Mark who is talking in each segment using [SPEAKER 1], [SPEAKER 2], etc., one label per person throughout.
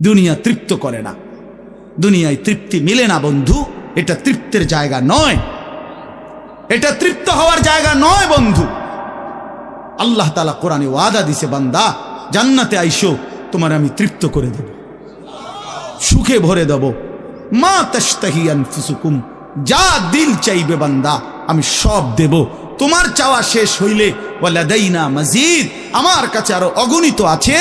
[SPEAKER 1] দুনিয়া তৃপ্ত করে না, দুনিয়ায় তৃপ্তি মিলে না বন্ধু। এটা তৃপ্তের জায়গা নয়, এটা তৃপ্ত হওয়ার জায়গা নয় বন্ধু। আল্লাহ তাআলা কোরআনে ওয়াদা দিছে, বান্দা জান্নাতে আইসো, তোমার আমি তৃপ্ত করে দেব, সুখে ভরে দেব। মা তাশতাহি আনফুসুকুম, যা দিল চাইবে বান্দা আমি সব দেব। তোমার চাওয়া শেষ হইলে ওয়ালাদাইনা মাজিদ, আমার কাছে আরো অগণিত আছে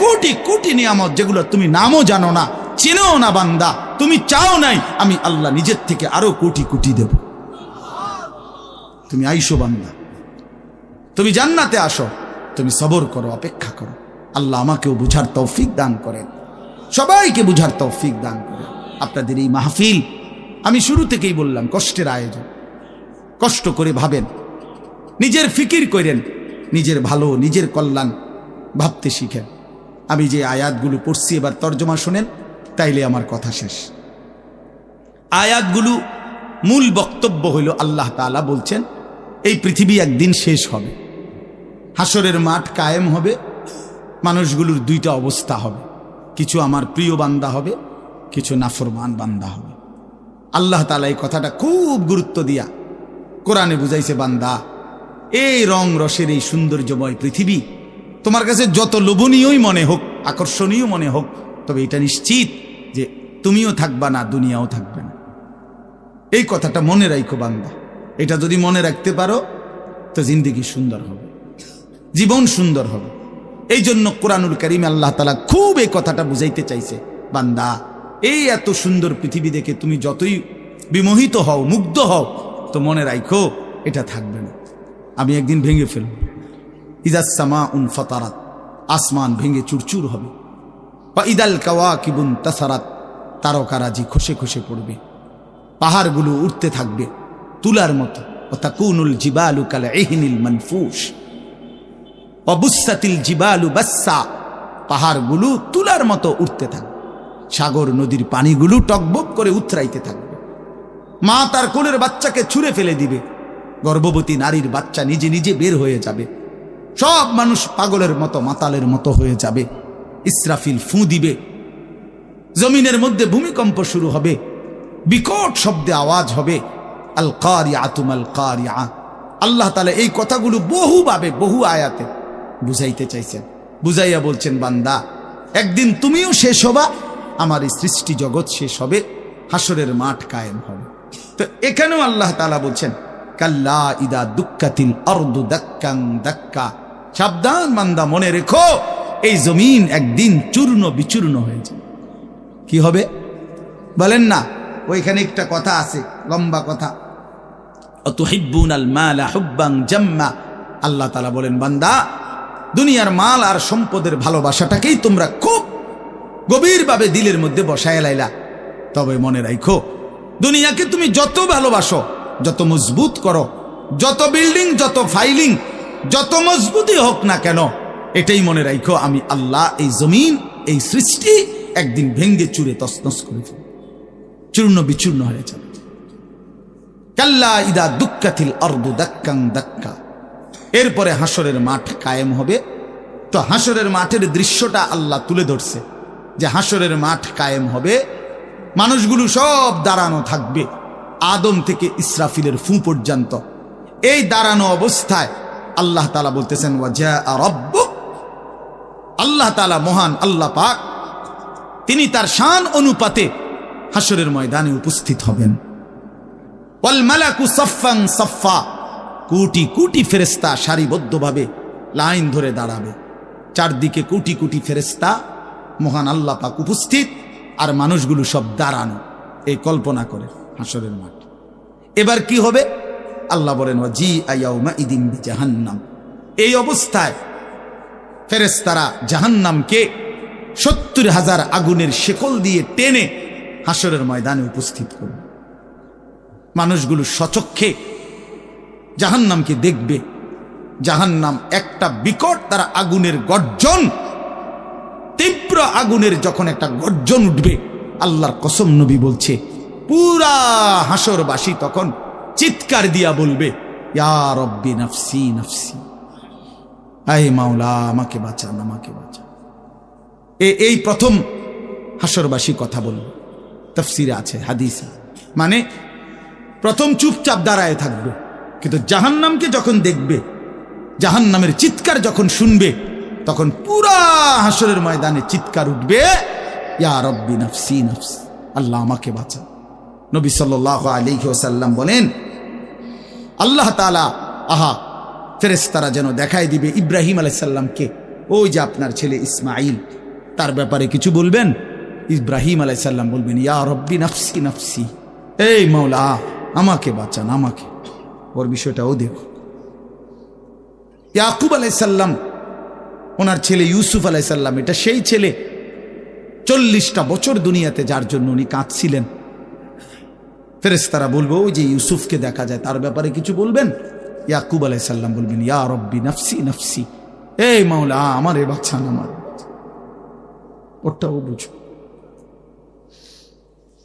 [SPEAKER 1] কোটি কোটি নিয়ামত, যেগুলো তুমি নামও জানো না, চিনেও না বান্দা। তুমি চাও নাই, আমি আল্লাহ নিজের থেকে আরো কোটি কোটি দেব। তুমি আইসো বান্দা, তুমি জান্নাতে আসো, তুমি সবর করো, অপেক্ষা করো। আল্লাহ আমাকেও বুঝার তৌফিক দান করেন, সবাইকে বুঝার তৌফিক দান করেন। আপনাদের এই মাহফিল আমি শুরু থেকেই বললাম কষ্টের আয়োজন। কষ্ট করে ভাবেন, নিজের ফিকির করেন, নিজের ভালো নিজের কল্যাণ ভাবতে শিখেন। আমি যে আয়াতগুলো পড়ছি এবার তর্জমা শোনেন, তাইলে আমার কথা শেষ। আয়াতগুলো মূল বক্তব্য হইল আল্লাহ তাআলা বলছেন এই পৃথিবী একদিন শেষ হবে, হাসরের মাঠ কায়েম হবে, মানুষগুলোর দুইটা অবস্থা হবে, কিছু আমার প্রিয় বান্দা হবে, কিছু নাফরমান বান্দা হবে। আল্লাহ তাআলা এই কথাটা খুব গুরুত্ব দিয়া কোরআনে বুঝাইছে, বান্দা এই রং রসের এই সৌন্দর্যময় পৃথিবী তোমার কাছে যত লোভনীয়ই মনে হোক, আকর্ষণীয় মনে হোক, তবে এটা নিশ্চিত যে তুমিও থাকবা না, দুনিয়াও থাকবে না। এই কথাটা মনে রাখো বান্দা। এটা যদি মনে রাখতে পারো তো জিন্দেগি সুন্দর হবে, জীবন সুন্দর হবে। এই জন্য কোরআনুল কারীমে আল্লাহ তাআলা খুব এই কথাটা বুঝাইতে চাইছে, বান্দা এই এত সুন্দর পৃথিবী দেখে তুমি যতই বিমোহিত হও, মুগ্ধ হও, তো মনে রাখো এটা থাকবে না, আমি একদিন ভেঙে ফেলব। ইদাস সামাউন ফাতারাত, আসমান ভেঙে চুরচুর হবে। বা ইদাল কাওয়াকিবুন তাসারাত, তারকারাজি খসে খসে পড়বে, পাহাড়গুলো উঠতে থাকবে তুলার মতো। ও তাকুনুল জিবালু কাল ইহনিল মানফুস, অবুসাতিল জিবালু বাসসা, পাহাড়গুলো তুলার মতো উঠতে থাকবে, সাগর নদীর পানিগুলো টকবক করে উথরাইতে থাকবে। মা তার কোলের বাচ্চাকে ছুঁড়ে ফেলে দিবে, গর্ভবতী নারীর বাচ্চা নিজে নিজে বের হয়ে যাবে, সব মানুষ পাগলের মতো মাতালের মতো হয়ে যাবে। ইসরাফিল ফু দিবে, জমিনের মধ্যে ভূমিকম্প শুরু হবে, বিকট শব্দে আওয়াজ হবে। আল কারিআতু মাল কারিআ। আল্লাহ তাআলা এই কথাগুলো বহুভাবে বহু আয়াতে বুঝাইতে চাইছেন, বুঝাইয়া বলছেন, বান্দা একদিন তুমিও শেষ হবা, আমার এই সৃষ্টি জগৎ শেষ হবে, হাসরের মাঠ কায়েম হবে। তো এখানেও আল্লাহ তাআলা বলছেন, কাল্লা ইদা দুক্কাতিল আরদু দাক্কান দাক্কা, সাবধান বান্দা, মনে রেখো এই জমিন একদিন চূর্ণ বিচূর্ণ হয়ে যাবে। কি হবে বলেন না? ওইখানে একটা কথা আছে, লম্বা কথা, অতুহিব্বুনাল মালা হুব্বান জাম্মা। আল্লাহ তাআলা বলেন, বান্দা দুনিয়ার মাল আর সম্পদের ভালোবাসাটাকেই তোমরা খুব গভীরভাবে দিলের মধ্যে বসায় লাইলা। তবে মনে রাখো, দুনিয়াকে তুমি যত ভালোবাসো, যত মজবুত করো, যত বিল্ডিং, যত ফাইলিং, যত মজবুতই হোক না কেন, এটাই মনে রাখো আমি আল্লাহ এই জমিন, এই সৃষ্টি একদিন ভেঙ্গে চুরে তছনছ করে ফেলব, চূর্ণ বিচূর্ণ হয়ে যাবে। কাল্লা ইদা দুক্কাতিল আরদু দাক্কান দাক্কা। এরপরে হাসরের মাঠ কায়েম হবে। তো হাসরের মাঠের দৃশ্যটা আল্লাহ তুলে ধরছে যে হাসরের মাঠ কায়েম হবে, মানুষগুলো সব দাঁড়ানো থাকবে, আদম থেকে ইসরাফিলের ফু পর্যন্ত। এই দাঁড়ানো অবস্থায় আল্লাহ তাআলা বলতেছেন, ওয়াজা রাব্বুক, আল্লাহ তাআলা মহান আল্লাহ পাক, তিনি তার শান অনুপাতে হাসরের ময়দানে উপস্থিত হবেন। ওয়াল মালাকু সাফফান সাফফা, কোটি কোটি ফেরেশতা সারিবদ্ধভাবে লাইন ধরে দাঁড়াবে, চারদিকে কোটি কোটি ফেরেশতা, মহান আল্লাহ পাক উপস্থিত, আর মানুষগুলো সব দাঁড়ানো। এই কল্পনা করে হাসরের মাঠ। এবার কি হবে? আল্লাহ বলেন, ওয়াজিআ ইয়াউমাইদিন বিজাহান্নাম। এই অবস্থায় ফেরেশতারা জাহান্নামকে ৭০,০০০ আগুনের শেকল দিয়ে টেনে হাসরের ময়দানে উপস্থিত করবে। মানুষগুলো সচক্ষে জাহান্নামকে দেখবে। জাহান্নাম একটা বিকট তার আগুনের গর্জন, তীব্র আগুনের যখন একটা গর্জন উঠবে, আল্লাহর কসম নবী বলছে, পুরা হাসরবাসী তখন চিৎকার দিয়া বলবে, ইয়া রব্বি নাফসি নাফসি, আয় মাওলা আমাকে বাঁচান, আমাকে বাঁচান। এই প্রথম হাসরবাসী কথা বলবে, তাফসিরে আছে, হাদিসে। মানে প্রথম চুপচাপ দাঁড়ায় থাকবে, কিন্তু জাহান্নামকে যখন দেখবে, জাহান্নামের চিৎকার যখন শুনবে, তখন পুরা হাসরের ময়দানে চিৎকার উঠবে, ইয়া রব্বি নাফসি নাফসি, আল্লাহ আমাকে বাঁচা। নবী সাল্লাল্লাহু আলাইহি ওয়াসাল্লাম বলেন, আল্লাহ তাআলা ফেরেশতারা যেন দেখাই দিবে ইব্রাহিম আলাইহিস সালামকে, ওই যে আপনার ছেলে ইসমাঈল, তার ব্যাপারে কিছু বলবেন। ইব্রাহিম আলাইহিস সালাম বলবেন, ইয়া রব্বি নাফসি নাফসি, এই মাওলা আমাকে বাঁচান, আমাকে। ওর বিষয়টাও দেখো। ইয়াকুব আলাইহিস সালাম, ওনার ছেলে ইউসুফ আলাইহিস সালাম, এটা সেই ছেলে 40টা বছর দুনিয়াতে যার জন্য উনি কাঁদছিলেন। ফেরেশতারা বলবো, ওই যে ইউসুফকে দেখা যায়, তার ব্যাপারে কিছু বলবেন। ইয়াকুব আলাইহিস সালাম বলবেন, ইয়া রব্বি নাফসি নাফসি, এই মাওলা আমারে বাঁচান, আমার। ওটাও বুঝো।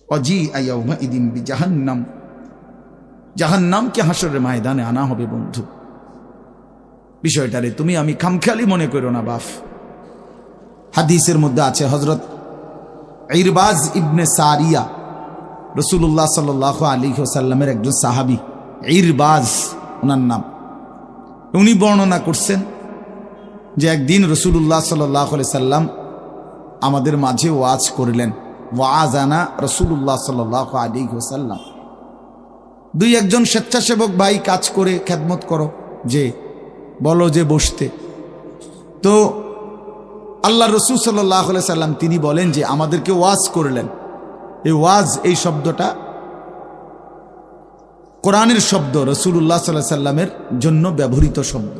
[SPEAKER 1] অজি আয়াউমা ইদিন বিজাহান্নাম, জাহান্নামকে হাসরের ময়দানে আনা হবে। বন্ধু, বিষয়টারে তুমি আমি খামখেয়ালি মনে করো না বাপ। হাদিসের মধ্যে আছে, হযরত ইরবাজ ইবনে সারিয়া, রাসূলুল্লাহ সাল্লাল্লাহু আলাইহি ওয়াসাল্লামের একজন সাহাবী, ইরবাজ ওনার নাম। উনি বর্ণনা করছেন যে একদিন রাসূলুল্লাহ সাল্লাল্লাহু আলাইহি সাল্লাম আমাদের মাঝে ওয়াজ করলেন। ওয়াজানা রাসূলুল্লাহ সাল্লাল্লাহু আলাইহি ওয়াসাল্লাম। দুই একজন স্বেচ্ছাসেবক ভাই কাজ করে খেদমত করো, যে বলো যে বসতে। তো আল্লাহ রাসূল সাল্লাল্লাহু আলাইহি সাল্লাম তিনি বলেন যে আমাদেরকে ওয়াজ করলেন। এই ওয়াজ, এই শব্দটা কোরআনের শব্দ, রাসূলুল্লাহ সাল্লাল্লাহু আলাইহি সাল্লামের জন্য ব্যবহৃত শব্দ।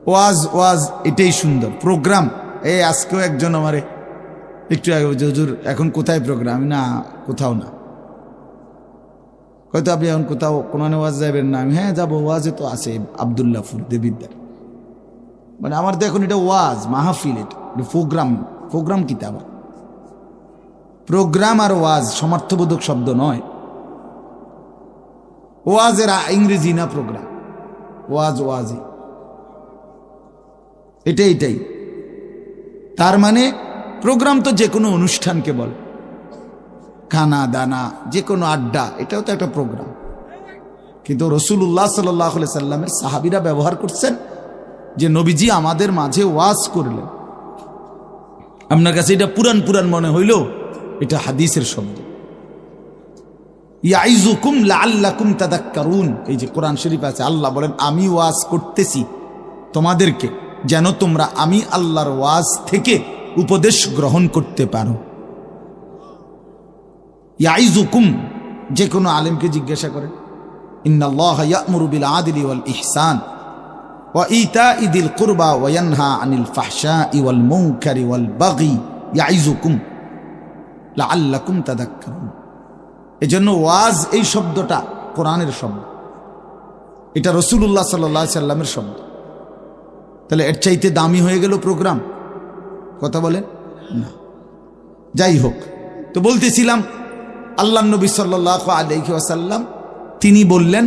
[SPEAKER 1] ওয়াজ ওয়াজ এটাই সুন্দর। প্রোগ্রাম, এই আজকেও একজন আমারে একটু হুজুর এখন কোথায় প্রোগ্রাম? না, কোথাও না। হয়তো আপনি এখন কোথাও কোরআনে ওয়াজ যাবেন না? আমি হ্যাঁ যাবো, ওয়াজে তো আছে আব্দুল্লাহপুর দেবিদ্দার। মানে আমার তো এখন এটা ওয়াজ মাহফিল, এটা প্রোগ্রাম। প্রোগ্রাম কি? আবার প্রোগ্রাম আর ওয়াজ সমার্থবোধক শব্দ নয়। ওয়াজের ইংরেজি না প্রোগ্রাম, ওয়াজ ওয়াজি, এটাই। তার মানে প্রোগ্রাম তো যে কোনো অনুষ্ঠানকে বলে, খানা দানা, যে কোনো আড্ডা, এটাও তো একটা প্রোগ্রাম। কিন্তু রাসূলুল্লাহ সাল্লাল্লাহু আলাইহি সাল্লামের সাহাবীরা ব্যবহার করছেন যে নবীজি আমাদের মাঝে ওয়াজ করলেন। আপনার কাছে এটা পুরান পুরান মনে হইল, এটা হাদিসের শব্দ। ইয়াইজুকুম লাআল্লাকুম তাযাক্কারুন, এই যে কোরআন শরীফ আছে, আল্লাহ বলেন আমি ওয়াজ করতেছি তোমাদেরকে যেন তোমরা আমি আল্লাহর ওয়াজ থেকে উপদেশ গ্রহণ করতে পারো। ইয়াইজুকুম, যে কোনো আলেমকে জিজ্ঞাসা করেন, ইন্নাল্লাহা ইয়া'মুরু বিল আদলি ওয়াল ইহসান ওয়া ইতাই যিল কুরবা ওয়া ইয়ানহা আনিল ফাহশাই ওয়াল মুনকারি ওয়াল বাগি ইয়াইজুকুম লাআল্লাকুম তাযাক্কারুন। এজন্য ওয়াজ, এই শব্দটা কোরআনের শব্দ, এটা রাসূলুল্লাহ সাল্লাল্লাহু আলাইহি সাল্লামের শব্দ। তাহলে এর চাইতে দামি হয়ে গেল প্রোগ্রাম? কথা বলেন না। যাই হোক, তো বলতেছিলাম আল্লাহ নবী সাল্লাল্লাহু আলাইহি ওয়াসাল্লাম তিনি বললেন,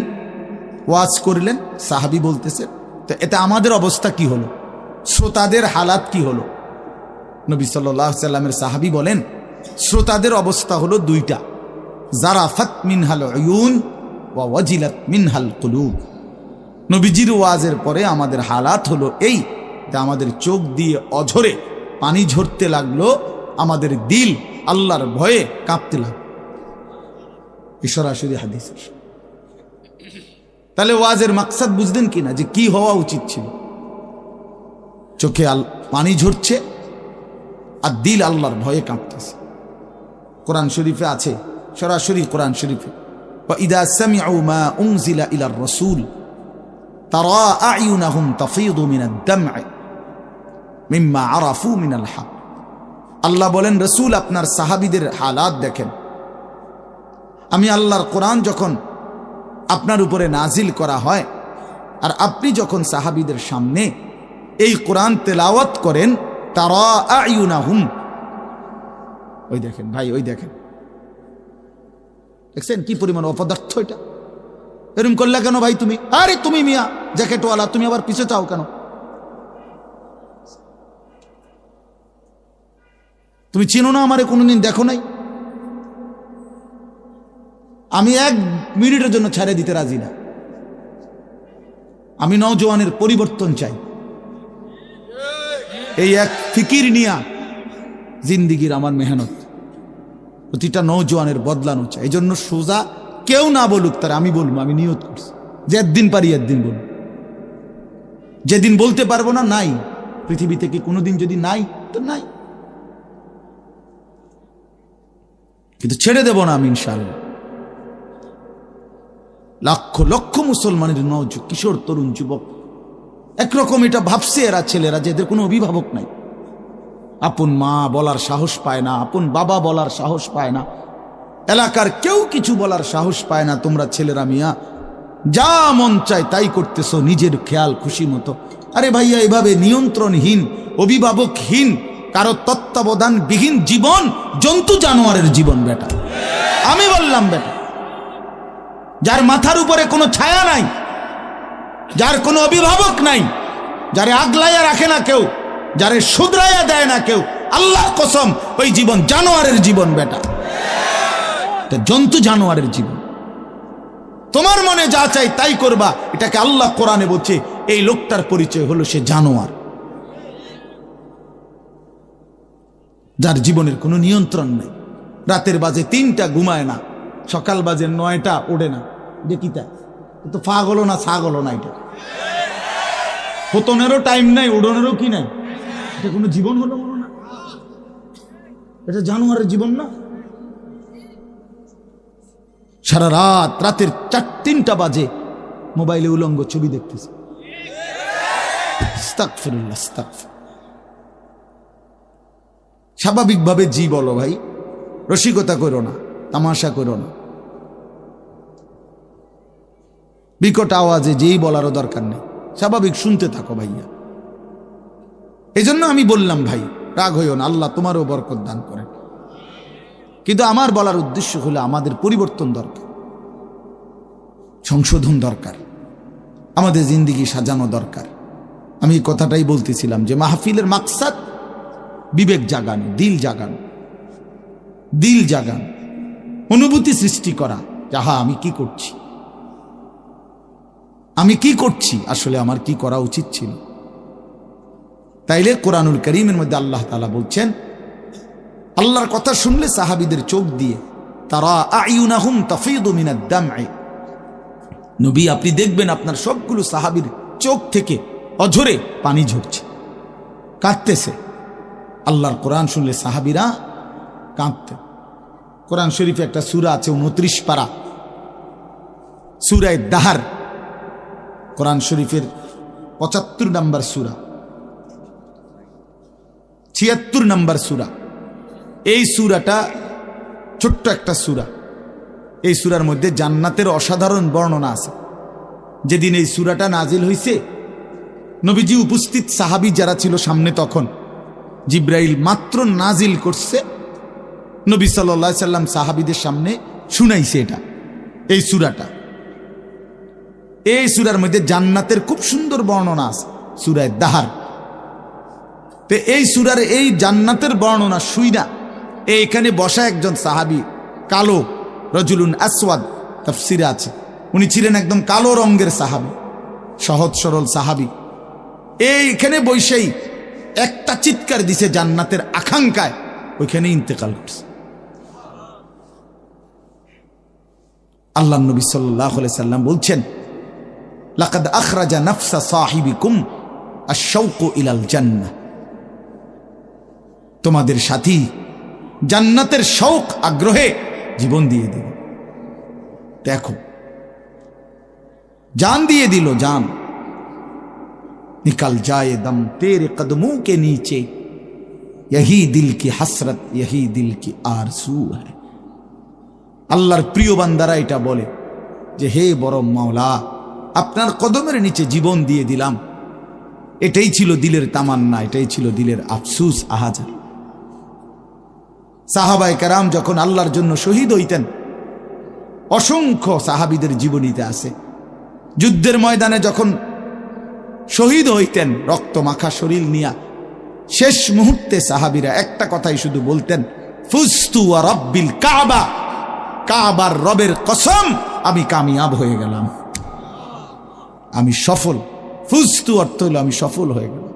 [SPEAKER 1] ওয়াজ করলেন, সাহাবী বলতেছেন। তো এতে আমাদের অবস্থা কি হলো, শ্রোতাদের হালাত কি হলো? নবী সাল্লাল্লাহু আলাইহি সাল্লামের সাহাবী বলেন, শ্রোতাদের অবস্থা হলো দুইটা, জারাফাত মিনহাল উয়ুন ওয়া ওয়াজিলাত মিনহাল কুলুব। নবীজির ওয়াজের পরে আমাদের হালাত হলো এই যে আমাদের চোখ দিয়ে অঝরে পানি ঝরতে লাগলো, আমাদের দিল আল্লাহর ভয়ে কাঁপতে লাগলো। এই সরাসরি হাদিস। তাহলে ওয়াজের মাকসাদ বুঝলেন কিনা, যে কি হওয়া উচিত ছিল? চোখে পানি ঝরছে আর দিল আল্লাহর ভয়ে কাঁপতেছে। কোরআন শরীফে আছে, সরাসরি কোরআন শরীফে, وَإِذَا سَمِعُوا مَا أُنزِلَ إِلَى الرَّسُولِ تَرَى أَعْيُنَهُمْ تَفِيضُ مِنَ الدَّمْعِ مِمَّا عَرَفُوا مِنَ الْحَقِّ। আল্লাহ বলেন, রাসূল আপনার সাহাবীদের হালাত দেখেন। আমি আল্লাহর কোরআন যখন আপনার উপরে নাজিল করা হয় আর আপনি যখন সাহাবীদের সামনে এই কোরআন তেলাওয়াত করেন, তারা আয়ুনাহুম, ওই দেখেন ভাই, ওই দেখেন, দেখছেন কি পরিমাণ অপদার্থ এটা? এরকম করলে কেন ভাই তুমি? আরে তুমি মিয়া জ্যাকেটওয়ালা, তুমি আবার পিছে চাও কেন? তুমি চেনো না আমারে, কোনোদিন দেখো নাই? আমি 1 মিনিটের জন্য ছেড়ে দিতে রাজি না। আমি নওজোয়ানের পরিবর্তন চাই। এই এক ফিকির নিয়া জিন্দিগির আমার মেহনত, প্রতিটা নওজোয়ানের বদলানো চাই। এই জন্য সোজা কেউ না বলুক, তারা আমি বলবো, আমি নিয়ত করছি যে একদিন পারি একদিন বলবো। যেদিন বলতে পারবো না, নাই। পৃথিবী থেকে কোনোদিন যদি নাই তো নাই, কিন্তু ছেড়ে দেব না আমি ইনশাআল্লাহ। লক্ষ লক্ষ মুসলমানের কিশোর তরুণ যুবক একরকম এটা ভাবছে, এরা ছেলেরা যে এদের কোনো অভিভাবক নাই, আপন মা বলার সাহস পায় না, আপন বাবা বলার সাহস পায় না, এলাকার কেউ কিছু বলার সাহস পায় না। তোমরা ছেলেরা মিয়া যা মন চায় তাই করতেছো নিজের খেয়াল খুশি মতো। আরে ভাইয়া, এভাবে নিয়ন্ত্রণহীন, অভিভাবকহীন, কারো তত্ত্বাবধানবিহীন জীবন জন্তু জানোয়ারের জীবন বেটা। আমি বললাম বেটা, যার মাথার উপরে কোনো ছায়া নাই, যার কোনো অভিভাবক নাই, যারে আগলাইয়া রাখে না কেউ, যারে শুধরাইয়া দেয় না কেউ, আল্লাহর কসম ওই জীবন জানোয়ারের জীবন বেটা, জন্তু জানোয়ারের জীবন। তোমার মনে যা চাই তাই করবা, এটাকে আল্লাহ কোরআনে বলছে এই লোকটার পরিচয় হলো সে জানোয়ার, যার জীবনের কোনো নিয়ন্ত্রণ নেই। রাতের বাজে 3টা ঘুমায় না, সকাল বাজে 9টা ওঠে না। দেখিতা তো পাগল না ছাগল না, এটা পতনেরও টাইম নাই, উড়নেরও কি নাই। এটা কোনো জীবন হলো মনে না, এটা জানোয়ারের জীবন না। সারা রাত, রাতের 3টা বাজে মোবাইলে উলঙ্গ ছবি দেখতেছে। আস্তাগফিরুল্লাহ, আস্তাগফির। স্বাভাবিকভাবে জি বলো ভাই, রসিকতা করো না, তামাশা করো না। বিকট আওয়াজে যেই বলারও দরকার নেই, স্বাভাবিক শুনতে থাকো ভাইয়া। এই জন্য আমি বললাম ভাই, রাগ হইও না, আল্লাহ তোমারও বরকত দান করেন। কিন্তু আমার বলার উদ্দেশ্য হলো আমাদের পরিবর্তন দরকার, সংশোধন দরকার, আমাদের জিন্দিগি সাজানো দরকার। আমি এই কথাটাই বলতেছিলাম যে মাহফিলের মাকসাদ বিবেক জাগানো, দিল জাগানো, দিল জাগানো, অনুভূতি সৃষ্টি করা। যাহা আমি কি করছি, আমি কি করছি, আসলে আমার কি করা উচিত ছিল। তাইলে কোরআনুল কারীমের মধ্যে আল্লাহ তাআলা বলছেন, আল্লাহর কথা শুনলে সাহাবীদের চোখ দিয়ে তারা আয়ুনাহুম তাফিদু মিনাদ দাম'i, নবী আপনি দেখবেন আপনার সবগুলো সাহাবীর চোখ থেকে অঝরে পানি ঝরছে, কাঁদতেছে। আল্লাহর কোরআন শুনলে সাহাবীরা কাঁদতেন। কোরআন শরীফে একটা সূরা আছে 29 পারা, সূরা দাহার, কোরআন শরীফের 75 নম্বর সূরা, 76 নম্বর সূরা। এই সূরাটা ছোট্ট একটা সূরা। এই সূরার মধ্যে জান্নাতের অসাধারণ বর্ণনা আছে। যেদিন এই সূরাটা নাজিল হয়েছে, নবীজি উপস্থিত সাহাবী যারা ছিল সামনে, তখন জিব্রাইল মাত্র নাজিল করছে, নবী সাল্লাল্লাহু আলাইহি সাল্লাম সাহাবীদের সামনে শুনাইছে এটা, এই সূরাটা। এই সূরার মধ্যে জান্নাতের খুব সুন্দর বর্ণনা আছে, সূরা দাহার। তো এই সূরার এই জান্নাতের বর্ণনা শুইনা এইখানে বসা একজন সাহাবী, কালো, রজুলুন আসওয়াদ, তাফসিরে আছে, উনি ছিলেন একদম কালো রঙের সাহাবী, সহজ সরল সাহাবী। এইখানে বসেই একটা চিৎকার দিছে জান্নাতের আকাঙ্ক্ষায়, ওইখানে ইন্তেকাল করছে। আল্লাহর নবী সাল্লাল্লাহু আলাইহি সাল্লাম বলছেন, লাকাদ আখরাজা নাফসা সাহিবিকুম আশ-শাওকু ইলাল জান্নাহ, তোমাদের সাথী জান্নাতের শৌক আগ্রহে জীবন দিয়ে দিল। দেখো, जान दिए दिलो जान, निकल जाए दम तेरे कदमों के नीचे, यही दिल की हसरत, यही दिल की आरज़ू है। আল্লাহর প্রিয় বান্দারা এটা বলে যে হে বড় মাওলা, আপনার কদমের নিচে জীবন দিয়ে দিলাম। এটাই ছিল দিলের তামান্না, এটাই ছিল দিলের আফসোস, আহাজার। সাহাবায়ে কেরাম যখন আল্লাহর জন্য শহীদ হইতেন, অসংখ্য সাহাবীদের জীবনীতে আছে, যুদ্ধের ময়দানে যখন শহীদ হইতেন রক্ত মাখা শরীর নিয়া, শেষ মুহূর্তে সাহাবীরা একটা কথাই শুধু বলতেন, ফুস্তু ওয়া রাব্বিল কাবা, কাবার রবের কসম আমি কামিয়াব হয়ে গেলাম, আমি সফল। ফুস্তু অর্থ হলো আমি সফল হয়ে গেলাম,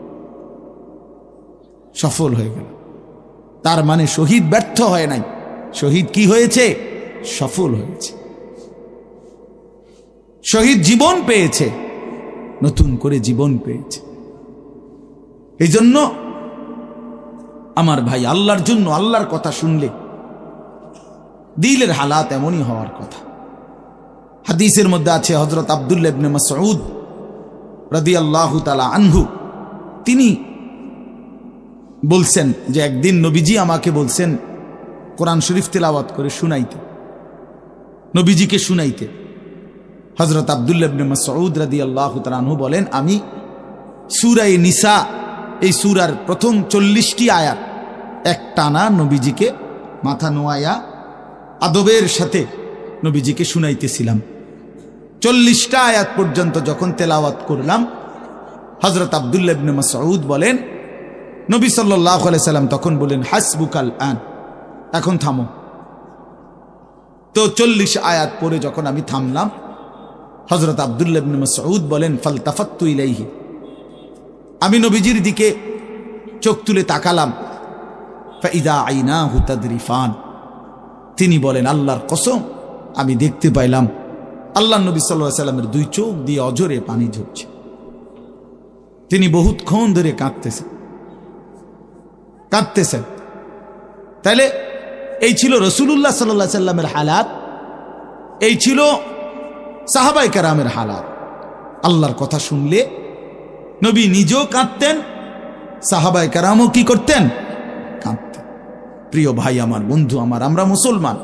[SPEAKER 1] সফল হয়ে গেলাম। তার মানে শহীদ ব্যর্থ হয় নাই, শহীদ কি হয়েছে? সফল হয়েছে। শহীদ জীবন পেয়েছে, নতুন করে জীবন পেয়েছে। এই জন্য আমার ভাই, আল্লাহর জন্য আল্লাহর কথা শুনলে দিলের হালাত এমনই হওয়ার কথা। হাদিসের মধ্যে আছে হযরত আব্দুল্লাহ ইবনে মাসউদ রাদিয়াল্লাহু তাআলা আনহু, তিনি বলছেন যে একদিন নবীজি আমাকে বলছেন কোরআন শরীফ তেলাওয়াত করে শুনাইতে, নবীজিকে শুনাইতে। হযরত আব্দুল্লাহ ইবনে মাসউদ রাদিয়াল্লাহু তাআলা আনহু বলেন, আমি সূরা নিসা, এই সূরার প্রথম 40টি আয়াত একটানা নবীজিকে মাথা নোয়ায়া আদবের সাথে নবীজিকে শুনাইতেছিলাম। 40টা আয়াত পর্যন্ত যখন তেলাওয়াত করলাম, হযরত আব্দুল্লাহ ইবনে মাসউদ বলেন, নবী সাল্লাল্লাহু আলাইহি সাল্লাম তখন বলেন, হাসবুকাল আন, এখন থামো। তো 40 আয়াত পরে যখন আমি থামলাম, হযরত আব্দুল্লাহ ইবনে মাসউদ বলেন, ফালতাফাত্তু ইলাইহি, আমি নবীজির দিকে চোখ তুলে তাকালাম, ফাইদা আইনাহু তাদরিফান, তিনি বলেন আল্লাহর কসম আমি দেখতে পাইলাম আল্লাহ নবী সাল্লাল্লাহু আলাইহি সাল্লামের দুই চোখ দিয়ে অঝরে পানি ঝরছে। তিনি বহুতক্ষণ ধরে কাঁদতেছেন। তাহলে এই ছিল রাসূলুল্লাহ সাল্লাল্লাহু আলাইহি সাল্লামের হালাত, এই ছিল সাহাবায়ে কেরামের হালাত। আল্লাহর কথা শুনলে নবী নিজেও কাঁদতেন, সাহাবায়ে কেরামও কি করতেন? কাঁদতেন। প্রিয় ভাই আমার, বন্ধু আমার, আমরা মুসলমান।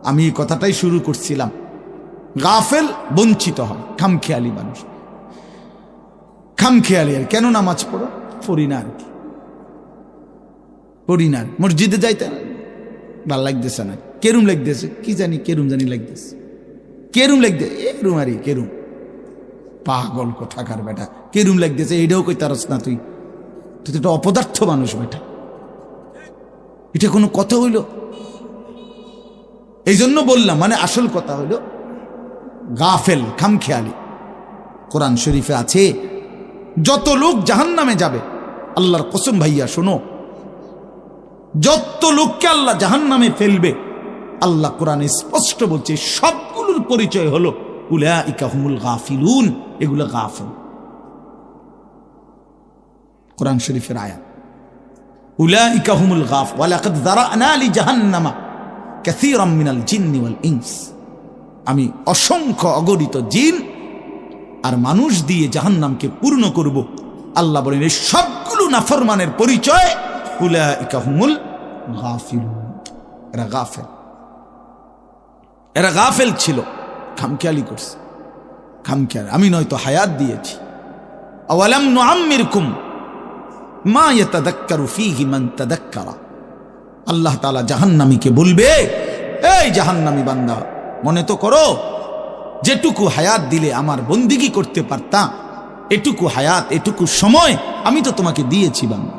[SPEAKER 1] আমি এই কথাটাই শুরু করছিলাম, গাফেল বঞ্চিত হয়, খামখেয়ালি মানুষ, খামখেয়ালি। আর কেন নামাজ পড়ি না, আর কি পড়ি না, মসজিদে যাইতে ভাল লাগতেছে না, কেরুম লাগতেছে, কি জানি কেরুম জানি লাগতেছে, কেরুম লাগতেছে, এরুম আর কেরুম, পাগল কোথাকার বেটা, কেরুম লাগতেছে এটাও কই তারস না, তুই তো একটা অপদার্থ মানুষ বেটা, এটা কোনো কথা হইল? এই জন্য বললাম, মানে আসল কথা হইল গাফেল, খামখেয়ালি। কোরআন শরীফে আছে যত লোক জাহান্নামে যাবে, আল্লাহর কসম ভাইয়া শোনো, যত লোককে আল্লাহ জাহান্নামে ফেলবে, আল্লাহ কোরআনে স্পষ্ট বলছে সবগুলোর পরিচয় হলো উলাইকা হুমুল গাফিলুন, এগুলো গাফেল। কোরআন শরীফের আয়াত, উলাইকা হুমুল গাফ, ওয়ালাকাদ যারানা লি জাহান্নামা কাসীরাম মিনাল জিন্নি ওয়াল ইনস, আমি অসংখ্য অগণিত জিন আর মানুষ দিয়ে জাহান্নামকে পূর্ণ করব। আল্লাহ বলেন এই সবগুলো নাফরমানের পরিচয় উলাইকা হুমুল গাফিলুন, এরা গাফেল, এরা গাফেল ছিল, খামখেয়ালি করছে, খামখেয়ালি। আমি নয়তো হায়াত দিয়েছি, আওয়ালাম নুআম্মিরকুম মা ইয়াতাযাক্কারু ফীহি মান তাযাক্কারা। আল্লাহ তাআলা জাহান্নামীকে বলবে, এই জাহান্নামী বান্দা, মনে তো করো যেটুকু হায়াত দিলে আমার বন্দিগি করতে পারতাম, এটুকু হায়াত, এটুকু সময় আমি তো তোমাকে দিয়েছি বান্দা।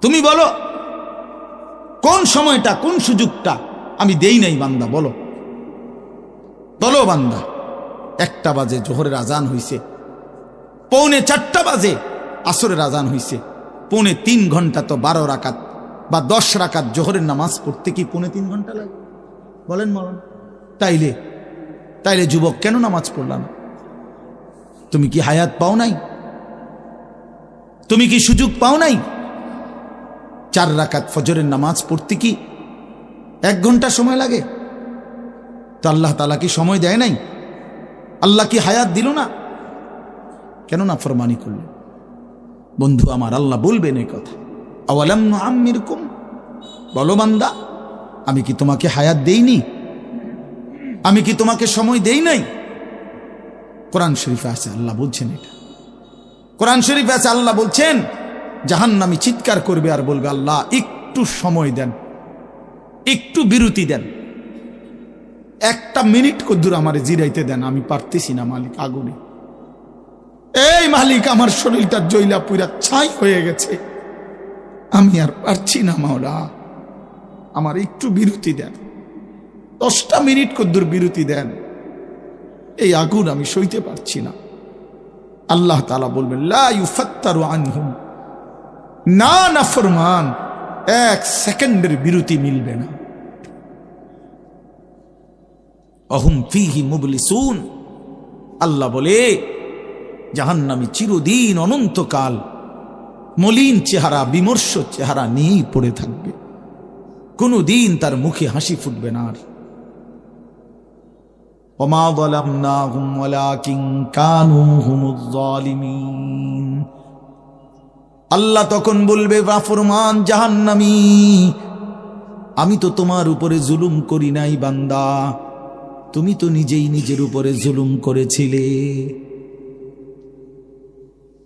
[SPEAKER 1] তুমি বলো কোন সময়টা, কোন সুযোগটা আমি দেই নাই বান্দা, বলো বলো বান্দা। 1টা বাজে জোহরের আজান হইছে, 3:45 বাজে আসরের আজান হইছে, 3.5 ঘন্টা তো 12 রাকাত বা 10 রাকাত জোহরের নামাজ পড়তে কি 3.5 ঘন্টা লাগে? বলেন বলেন। তাইলে যুবক কেন নামাজ পড়লাম? তুমি কি হায়াত পাও নাই? তুমি কি সুযোগ পাও নাই? 4 রাকাত ফজরের নামাজ পড়তে কি 1 ঘন্টা সময় লাগে? তো আল্লাহ তাআলা কি সময় দেয় নাই? আল্লাহ কি হায়াত দিল না? কেন না ফরমানি করলেন? বন্ধু আমার, আল্লাহ বলবেন এই কথা, আওয়ালাম নুআম্মিরকুম, বলো বান্দা আমি কি তোমাকে হায়াত দেইনি? আমি কি তোমাকে সময় দেই নাই? কোরআন শরীফে আছে আল্লাহ বলছেন এটা। কোরআন শরীফে আছে আল্লাহ বলছেন জাহান্নামী চিৎকার করবে আর বলবে, আল্লাহ একটু সময় দেন, একটু বিরতি দেন, 1টা মিনিট কদ্দুর আমারে জিরাইতে দেন, আমি পারতেছি না মালিক, আগুনে এই মালিক, আমার শরীরটা জইলা পুরা ছাই হয়ে গেছে, আমি আর পারছি না মাওলা, আমার একটু বিরতি দেন, 10টা মিনিট কদ্দুর বিরতি দেন, এই আগুন আমি সইতে পারছি না। আল্লাহ তাআলা বলবেন লা ইউফাত্তারু আনহুম, না নাফরমান, 1 সেকেন্ডের বিরতি মিলবে না। অহুম ফীহি মুবলিসুন, আল্লাহ বলে জাহান্নামী চিরদিন অনন্তকাল মলিন চেহারা, বিমর্ষ চেহারা নিয়েই পড়ে থাকবে, কোনদিন তার মুখে হাসি ফুটবে না। আর ওমা যালামনাহুম ওয়ালাকিন কানু হুমুজ জালিমিন, আল্লাহ তখন বলবে নাফরমান জাহান্নামী, আমি তো তোমার উপরে জুলুম করি নাই বান্দা, তুমি তো নিজেই নিজের উপরে জুলুম করেছিলে,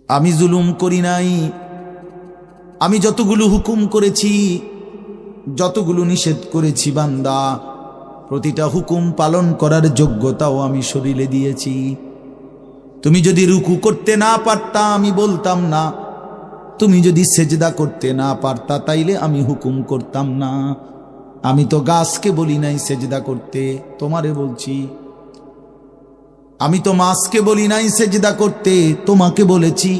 [SPEAKER 1] আমি জুলুম করি নাই। আমি যতগুলো হুকুম করেছি, যতগুলো নিষেধ করেছি বান্দা, প্রতিটা হুকুম পালন করার যোগ্যতাও আমি শরীরে দিয়েছি। তুমি যদি রুকু করতে না পারতা আমি বলতাম না, তুমি যদি সেজদা করতে না পারতা তাইলে আমি হুকুম করতাম না। আমি তো গাছকে বলি নাই সেজদা করতে, তোমারে বলছি। আমি তো মাছকে বলি নাই সেজদা করতে, তোমাকে বলেছি,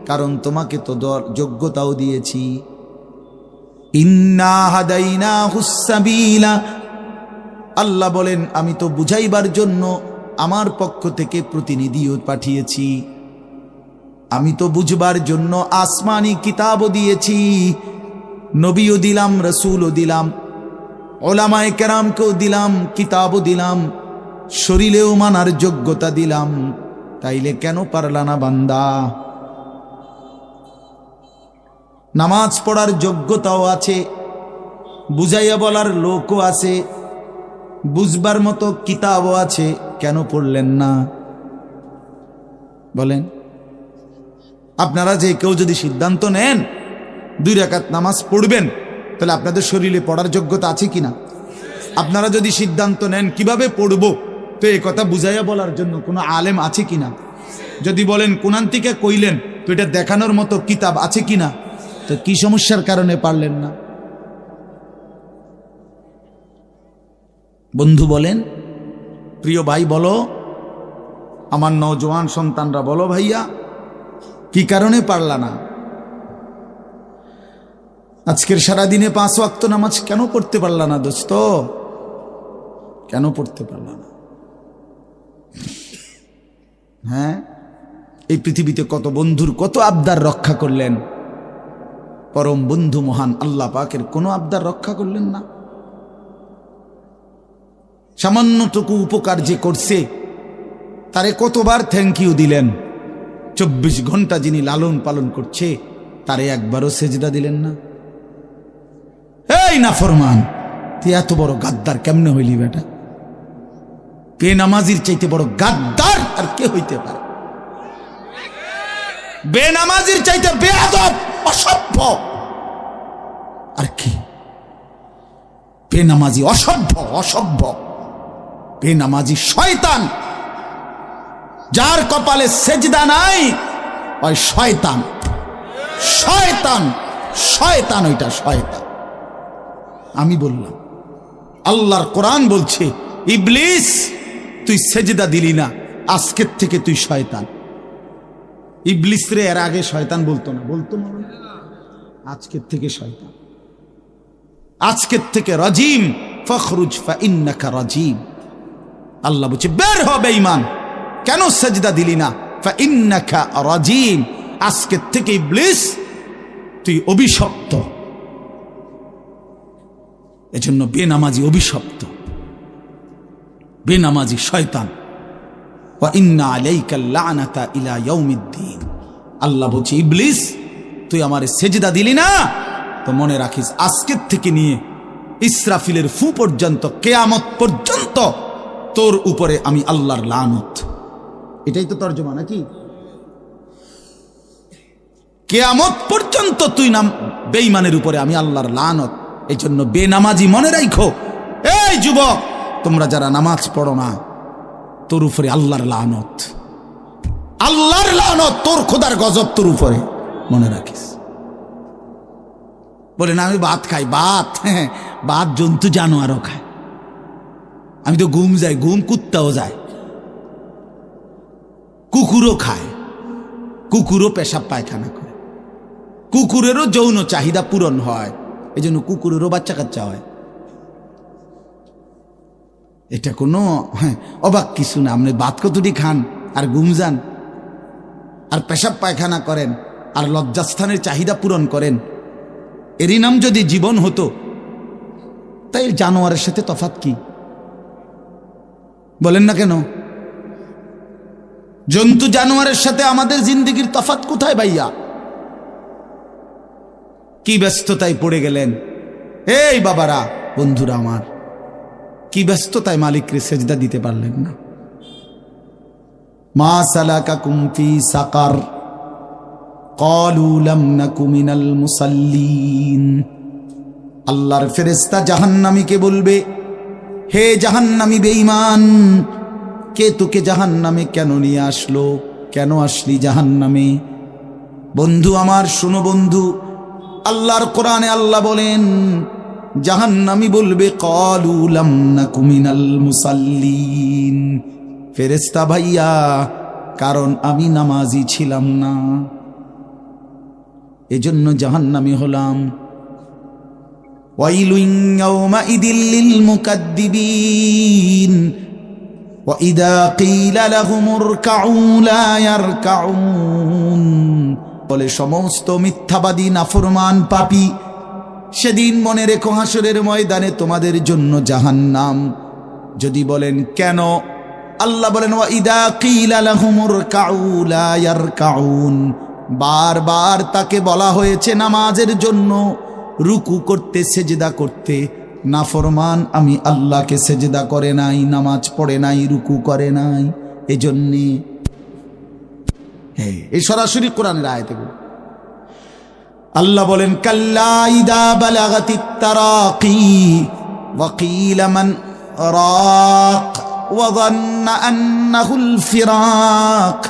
[SPEAKER 1] কারণ তোমাকে তো যোগ্যতাও দিয়েছি। ইন্না হাদাইনাহুস সাবিলা, আল্লাহ বলেন আমি তো বুঝাইবার জন্য আমার পক্ষ থেকে প্রতিনিধিও পাঠিয়েছি, আমি তো বুঝবার জন্য আসমানি কিতাবও দিয়েছি, নবীও দিলাম, রসুলও দিলাম, ওলামায়ে কেরামকেও দিলাম, কিতাবও দিলাম, শরীরেও মানার যোগ্যতা দিলাম, তাইলে কেন পারলা না বান্দা? নামাজ পড়ার যোগ্যতাও আছে, বুঝাইয়া বলার লোকও আছে, বুঝবার মতো কিতাবও আছে, কেন পড়লেন না বলেন? আপনারা যে কেউ যদি সিদ্ধান্ত নেন 2 রাকাত নামাজ পড়বেন, তাহলে আপনাদের শরীরে পড়ার যোগ্যতা আছে কিনা? আপনারা যদি সিদ্ধান্ত নেন কিভাবে পড়ব, তো এই কথা বুঝাইয়া বলার জন্য কোনো আলেম আছে কিনা? যদি বলেন কোরআন থেকে কইলেন, তো এটা দেখানোর মতো কিতাব আছে কিনা? তো কি সমস্যার কারণে পারলেন না? বন্ধু বলেন, প্রিয় ভাই বলো, আমার নওজোয়ান সন্তানরা বলো, ভাইয়া কি কারণে পারলা না? আজকের সারাদিনে 5 ওয়াক্ত নামাজ কেন পড়তে পারলা না দোস্ত? কেন পড়তে পারলা না? হ্যাঁ, এই পৃথিবীতে কত বন্ধুর কত আবদার রক্ষা করলেন, পরম বন্ধু মহান আল্লাহ পাকের কোনো আবদার রক্ষা করলেন না। সামান্যটুকু উপকার যে করছে তারে কতবার থ্যাংক ইউ দিলেন। 24 ঘন্টা যিনি লালন পালন করছে তারে একবারও সেজদা দিলেন না। এই নাফরমান, তুই এত বড় গাদ্দার কেমনে হইলি বেটা? বেনামাজির চাইতে বড় গাদ্দার আর কে হইতে পারে? বেনামাজির চাইতে বেয়াদব, অসভ্য আর কি? বেনামাজি অসভ্য, অসভ্য বেনামাজি শয়তান। যার কপালে সেজদা নাই ওই শয়তান, শয়তান, শয়তান, ওইটা শয়তান। আমি বললাম, আল্লাহর কোরআন বলছে, ইবলিস তুই সেজদা দিলি না, আজকের থেকে তুই শয়তান। ইবলিস রে এর আগে শয়তান বলতো না, বলতো না, আজকের থেকে শয়তান, আজকের থেকে রাজিম, ফখরুজ ফা ইন্নাকা রাজিম। আল্লাহ বলছে বের হ বেঈমান, কেন সেজদা দিলি না? ফা ইন্নাকা রাজিম, আজকের থেকে ইবলিস তুই অভিশপ্ত। এজন্য বেনামাজি অভিশপ্ত, বেনামাজি শয়তান। ওয়া ইন্না আলাইকা লানাতা ইলা ইয়াউমিদ্দিন। আল্লাহ বলছে ইবলিস তুই আমারে সেজদা দিলি না, তো মনে রাখিস আজকের থেকে নিয়ে ইসরাফিলের ফু পর্যন্ত, কিয়ামত পর্যন্ত তোর উপরে আমি আল্লাহর লানত। এটাই তো তর্জমা নাকি? কিয়ামত পর্যন্ত তুই নাম বেঈমানের উপরে আমি আল্লাহর লানত। এই জন্য বেনামাজি মনে রাখো, এই যুবক তোমরা যারা নামাজ পড়ো না, তোর উপরে আল্লাহর লানত। আল্লাহর লানত, তোর খোদার গজব তোর উপরে, মনে রাখিস। বলে না আমি ভাত খাই, ভাত, হ্যাঁ ভাত জন্তু জানোয়ারও খায়। আমি তো ঘুম যাই, ঘুম কুত্তাও যায়, কুকুরও খায়, কুকুরও পেশাব পায়খানা করে, কুকুরেরও যৌন চাহিদা পূরণ হয়, এই জন্য কুকুরেরও বাচ্চা কাচ্চা হয়। এটা কোনো অবাক কিছু না। আপনি ভাত কতটি খান আর ঘুম যান আর পেশাব পায়খানা করেন আর লজ্জাস্থানের চাহিদা পূরণ করেন, এরই নাম যদি জীবন হতো, তাই জানোয়ারের সাথে তফাৎ কি বলেন না কেন? জন্তু জানোয়ারের সাথে আমাদের জিন্দেগির তফাৎ কোথায় ভাইয়া? কি ব্যস্ততায় পড়ে গেলেন এই বাবারা, বন্ধুরা আমার, কি ব্যস্ততায় মালিককে সেজদা দিতে পারলেন না। মা সালাকাকুম ফি সাকার ক্বালু লাম নাকু মিনাল মুসাল্লিন। আল্লাহর ফেরেশতা জাহান্নামীকে বলবে, হে জাহান্নামী বেঈমান, কে তোকে জাহান্নামে কেন নিয়ে আসলো? কেন আসলি জাহান্নামে? বন্ধু আমার শোনো বন্ধু, আল্লাহর কোরআনে আল্লাহ বলেন জাহান্নামী বলবে ক্বালু লাম নাকু মিনাল মুসাল্লিন, ফেরেশতা ভাইয়া কারণ আমি নামাজি ছিলাম না, এজন্য জাহান্নামী হলাম। ওয়াইলুন ইয়াওমাইদিল লিল মুকাদ্দিবিন ওয়া ইযা ক্বিলা লাহুমুর কাউ লা ইয়ারকাউন। বলে সমস্ত মিথ্যাবাদী নাফরমান পাপী, সেদিন মনে রেখো হাসরের ময়দানে তোমাদের জন্য জাহান্নাম। যদি বলেন কেন, আল্লাহ বলেন ওয়া ইযা ক্বিলা লাহুমুর কাউ লা ইয়ারকাউন, বারবার তাকে বলা হয়েছে নামাজের জন্য, রুকু করতে, সেজদা করতে, নাফরমান আমি আল্লাহকে সেজদা করে নাই, নামাজ পড়ে নাই, রুকু করে নাই, এজন্যে। এই সরাসরি কোরআনের আয়াতে আল্লাহ বলেন কাল্লা ইদা বালাগাতিত তারাকি ওয়া কিলা মান রাক ওয়া যান্না আন্নাহুল ফিরাক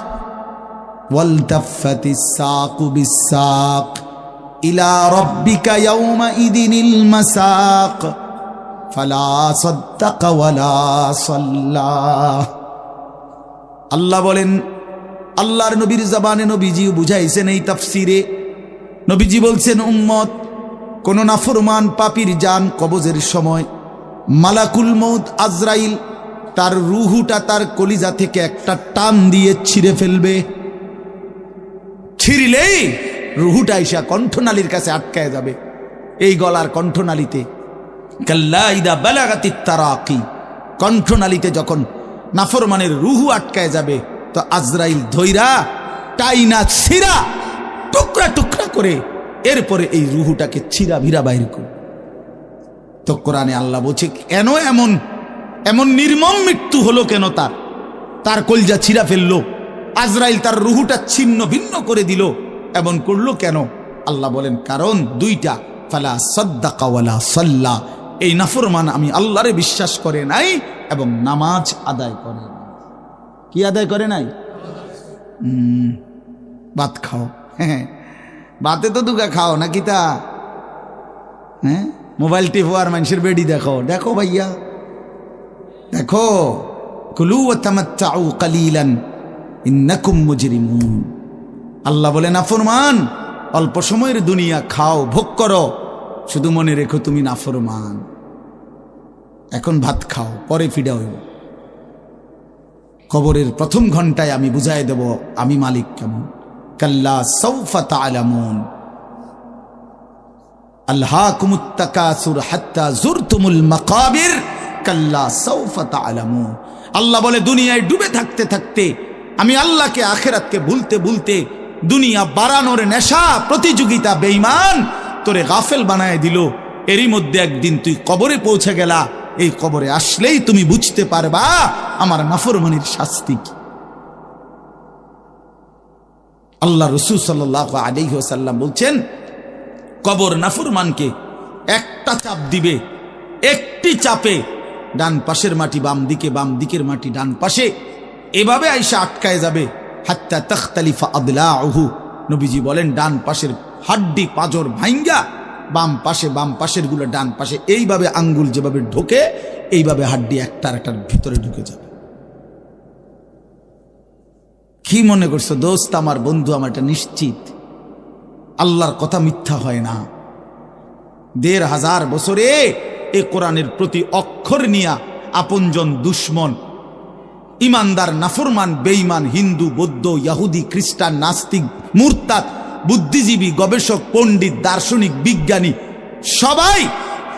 [SPEAKER 1] ওয়ালতাফাতিস সাকু বিস-সাক ইলা রাব্বিকা ইয়াওমাইদিনিল মাসাক ফালা সাদ্দাকা ওয়ালা সাল্লা। আল্লাহ বলেন, আল্লাহর নবীর জবানে নবীজিও বুঝাইছেন এই তাফসিরে। নবীজি বলছেন উম্মত, কোন নাফরমান পাপীর জান কবজের সময় মালাকুল মউত আজরাইল তার রুহুটা তার কলিজা থেকে একটা টান দিয়ে ছিঁড়ে ফেলবে। ছিঁড়লেই রুহুটা এসে কণ্ঠনালীর কাছে আটকায় যাবে, এই গলার কণ্ঠনালীতে। কাল্লা ইদা বালাগাতিত তারাকি, কণ্ঠনালীতে যখন নাফরমানের রুহু আটকায় যাবে, তো আজরাইল ধৈরা টাইনা ছিঁড়া টুকরা টুকরা করে এরপরে এই রুহুটাকে ছিঁড়া ভিড়া বাইর করে। তো কোরআনে আল্লাহ বলছে কেন এমন এমন নির্মম মৃত্যু হলো, কেন তার কলজা ছিঁড়া ফেললো, আজরাইল তার রুহুটা ছিন্ন ভিন্ন করে দিল, এমন করলো কেন? আল্লাহ বলেন কারণ দুইটা, ফালা সাদ্দাকা ওয়ালা সাল্লা, এই নাফরমান আমি আল্লাহরে বিশ্বাস করে নাই এবং নামাজ আদায় করে নাই। কি আদায় করে নাই? ভাত খাও, হ্যাঁ ভাতে তো দুগা খাও নাকি তা? হ্যাঁ মোবাইল টিপো আর মানুষের বেডি দেখো, দেখো ভাইয়া দেখো। কুলু ওয়া তামাত্তাউ কালিলান ইন্নাকুম মুজরিমুন। আল্লাহ বলে নাফরমান অল্প সময়ের দুনিয়া খাও, ভোগ করো, শুধু মনে রেখো তুমি নাফরমান। এখন ভাত খাও, পরে ফিডা হইব। কবরের প্রথম ঘন্টায় আমি বুঝাই দেব আমি মালিক কেমন। কাল্লা সাউফা তা'লামুন আলহাকুমুত তাকাসুর হাত্তা যুরতুমুল মাকাবির কাল্লা সাউফা তা'লামুন। আল্লাহ বলে দুনিয়ায় ডুবে থাকতে থাকতে আমি আল্লাহকে আখিরাতকে ভুলতে ভুলতে দুনিয়া বাড়ানোর নেশা প্রতিযোগিতা বেঈমান তোরে গাফেল বানায় দিল। এরই মধ্যে একদিন তুই কবরে পৌঁছে গেলা, এই কবরে আসলেই তুমি বুঝতে পারবা আমার নাফরমানির শাস্তি কি। আল্লাহ রাসূল সাল্লাল্লাহু আলাইহি ওয়াসাল্লাম বলছেন কবর নাফরমানকে একটা চাপ দিবে, একটি চাপে ডান পাশের মাটি বাম দিকে, বাম দিকের মাটি ডান পাশে, এভাবে আইসা আটকায় যাবে। হাত্তা তাখতালিফা আদলাউহু। নবীজি বলেন ডান পাশের হাড্ডি পাঁজর ভাঙ্গা বাম পাশের গুলো ডান পাশে, এইভাবে আঙ্গুল যেভাবে ঢোকে এইভাবে হাড্ডি একটার ভিতরে ঢুকে যাবে। কি মনে করছো দোস্ত, আমার বন্ধু আমার, এটা নিশ্চিত আল্লাহর কথা মিথ্যা হয় না। ১৫০০ বছরে এ কোরআনের প্রতি অক্ষর নিয়া আপনজন দুশ্মন, ইমানদার নাফরমান বেঈমান, হিন্দু বৌদ্ধ ইহুদি খ্রিস্টান নাস্তিক মুরতাদ বুদ্ধিজীবী গবেষক পণ্ডিত দার্শনিক বিজ্ঞানী সবাই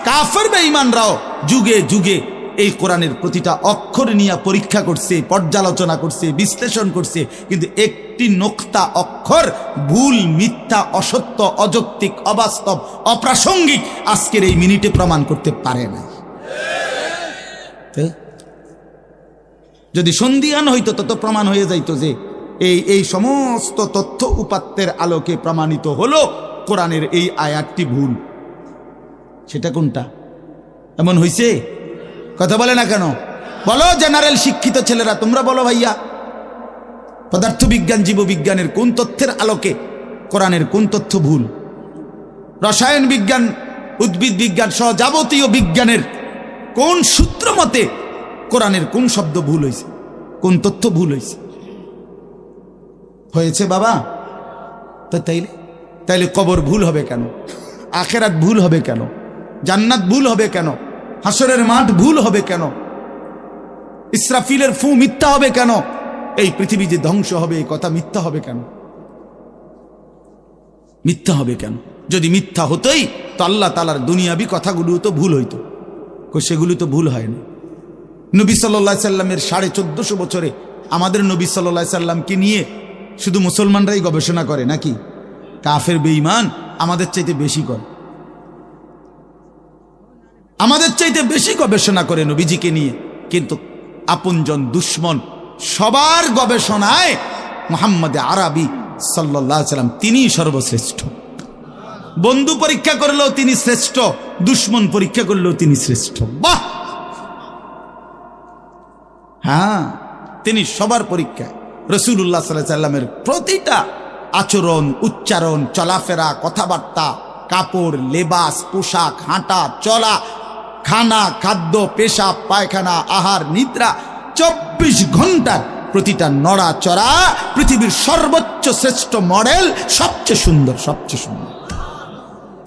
[SPEAKER 1] কাফের বেঈমানরাও যুগে যুগে এই কোরআনের প্রতিটা অক্ষর নিয়ে পরীক্ষা করছে, পর্যালোচনা করছে, বিশ্লেষণ করছে, কিন্তু একটি নোক্তা অক্ষর ভুল, মিথ্যা, অসত্য, অযৌক্তিক, অবাস্তব, অপ্রাসঙ্গিক আজকের এই মিনিটে প্রমাণ করতে পারে না। যদি সন্দিহান হইতো তত প্রমাণ হয়ে যাইতো যে এই সমস্ত তথ্য উপাত্তের আলোকে প্রমাণিত হলো কোরআনের এই আয়াতটি ভুল। সেটা কোনটা? এমন হইছে? কথা বলে না কেন? বলো জেনারেল শিক্ষিত ছেলেরা, তোমরা বলো ভাইয়া, পদার্থবিজ্ঞান জীববিজ্ঞানের কোন তথ্যের আলোকে কোরআনের কোন তথ্য ভুল? রসায়ন বিজ্ঞান উদ্ভিদ বিজ্ঞান সহ যাবতীয় বিজ্ঞানের কোন সূত্র মতে কোরআনের কোন শব্দ ভুল হয়েছে, কোন তথ্য ভুল হয়েছে? হয়েছে বাবা। তো তাইলে কবর ভুল হবে কেন? আখেরাত ভুল হবে কেন? জান্নাত ভুল হবে কেন? হাসরের মাঠ ভুল হবে কেন? ইসরাফিলের ফু মিথ্যা হবে কেন? এই পৃথিবী যে ধ্বংস হবে এই কথা মিথ্যা হবে কেন? মিথ্যা হবে কেন? যদি মিথ্যা হতোই তো আল্লাহ তাআলার দুনিয়াবি কথাগুলো তো ভুল হইতো, সেগুলো তো ভুল হয়নি। নবী সাল্লাল্লাহু আলাইহি সাল্লামের 1450 বছরে আমাদের নবী সাল্লাল্লাহু আলাইহি সাল্লামকে নিয়ে শুধু মুসলমানরাই গবেষণা করে নাকি? কাফের বেঈমান আমাদের চাইতে বেশি করে, আমাদের চাইতে বেশি গবেষণা করে নবীজিকে নিয়ে, কিন্তু আপনজন দুশ্মন সবার গবেষণায় মুহাম্মদ আরবি সাল্লাল্লাহু আলাইহি সাল্লাম তিনি সর্বশ্রেষ্ঠ। বন্ধু পরীক্ষা করলেও তিনি শ্রেষ্ঠ, দুশ্মন পরীক্ষা করলেও তিনি শ্রেষ্ঠ। বাহ! হ্যাঁ, তিনি সবার পরীক্ষায়। রাসূলুল্লাহ সাল্লাল্লাহু আলাইহি সাল্লামের প্রতিটা আচরণ, উচ্চারণ, চলাফেরা, কথাবার্তা, কাপড়, লেবাস, পোশাক, হাঁটা চলা, খানা, খাদ্য, পেশাব, পায়খানা, আহার, নিদ্রা, 24 ঘন্টার প্রতিটা নড়াচড়া পৃথিবীর সর্বোচ্চ শ্রেষ্ঠ মডেল, সবচেয়ে সুন্দর, সবচেয়ে সুন্দর।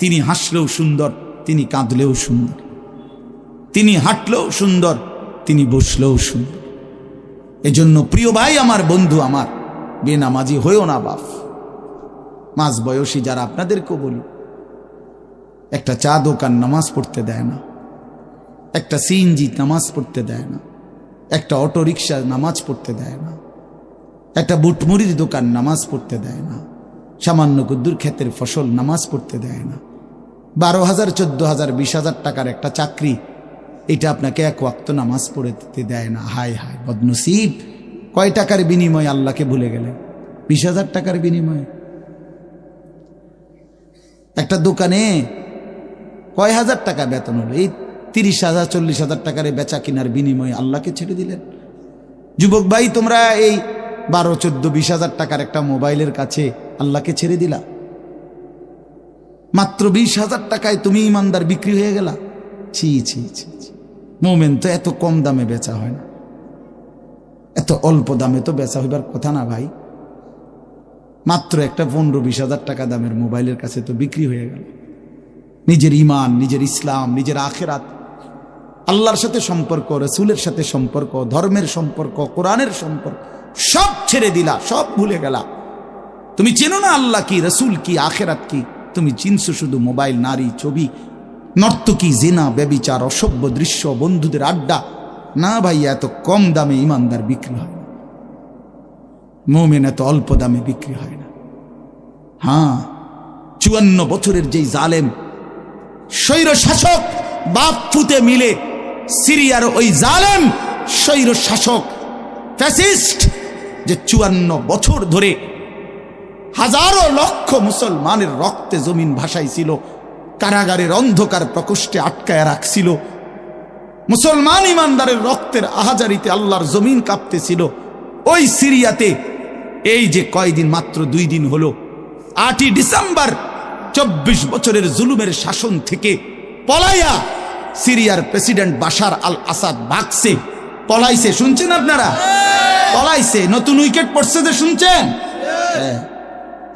[SPEAKER 1] তিনি হাসলেও সুন্দর, তিনি কাঁদলেও সুন্দর, তিনি হাঁটলেও সুন্দর, তিনি বসলেও সুন্দর। এজন্য প্রিয় ভাই আমার, বন্ধু আমার, বেনামাজি হয়েও না বাপ। মাঝ বয়সী যারা, আপনাদেরকেও বলি, একটা চা দোকান নামাজ পড়তে দেয় না, একটা সিএনজি নামাজ পড়তে দেয় না, একটা অটো রিক্সা নামাজ পড়তে দেয় না, একটা বুটমুড়ির দোকান নামাজ পড়তে দেয় না, সামান্য কুদ্দুর ক্ষেতের ফসল নামাজ পড়তে দেয় না, 12,000, 14,000, 20,000 টাকার একটা চাকরি, এটা আপনাকে এক ওয়াক্ত নামাজ পড়তে দেয় না। হায় হায় বদনসিব! কয় টাকার বিনিময়ে আল্লাহকে ভুলে গেলেন? 20,000 টাকার বিনিময়ে। একটা দোকানে কয় হাজার টাকা বেতন হলো, এই 30,000, 40,000 টাকার বেচা কিনার বিনিময়ে আল্লাহকে ছেড়ে দিলেন। যুবক ভাই, তোমরা এই 12, 14, 20,000 টাকার একটা মোবাইলের কাছে আল্লাহকে ছেড়ে দিলা। মাত্র 20,000 টাকায় তুমি ইমানদার বিক্রি হয়ে গেলা। ছি ছি ছি! মোমেন তো এত কম দামে বেচা হয় না, এত অল্প দামে তো বেচা হইবার কথা না ভাই। মাত্র একটা 15-20,000 টাকা দামের মোবাইলের কাছে তো বিক্রি হয়ে গেল। নিজের ইমান, নিজের ইসলাম, নিজের আখিরাত, আল্লাহর সাথে সম্পর্ক, রাসূলের সাথে সম্পর্ক, ধর্মের সম্পর্ক, কোরআনের সম্পর্ক সব ছেড়ে দিলা, সব ভুলে গেলা। তুমি চেনো না আল্লাহ কি, রাসূল কি, আখিরাত কি। তুমি চিনছো শুধু মোবাইল, নারী, ছবি, নর্তকী, জিনা, ব্যভিচার, অসভ্য দৃশ্য, বন্ধুদের আড্ডা। না ভাই, এত কম দামে ইমানদার বিক্রি হয় না, মুমিন এত অল্প দামে বিক্রি হয় না। হ্যাঁ, 54 বছরের যেই জালেম স্বৈর শাসক বাপ ফুতে মিলে, সিরিয়ার ওই জালেম স্বৈর শাসক ফ্যাসিস্ট, যে 54 বছর ধরে হাজারো লক্ষ মুসলমানের রক্তে জমিন ভাসাইছিল, কারাগারের অন্ধকার প্রকোষ্ঠে আটকায় রাখছিল, মুসলমান ইমানদারের রক্তের আহাজারিতে আল্লাহর জমিন কাঁপতেছিল। ওই সিরিয়াতে এই যে কয়দিন, মাত্র 2 দিন হলো, 8ই ডিসেম্বর 24 বছরের জুলুমের শাসন থেকে পলাইয়া সিরিয়ার প্রেসিডেন্ট বাশার আল আসাদ ভাগছে, পলাইছে। শুনছেন আপনারা? পলাইছে। নতুন উইকেট পড়ছে যে, শুনছেন?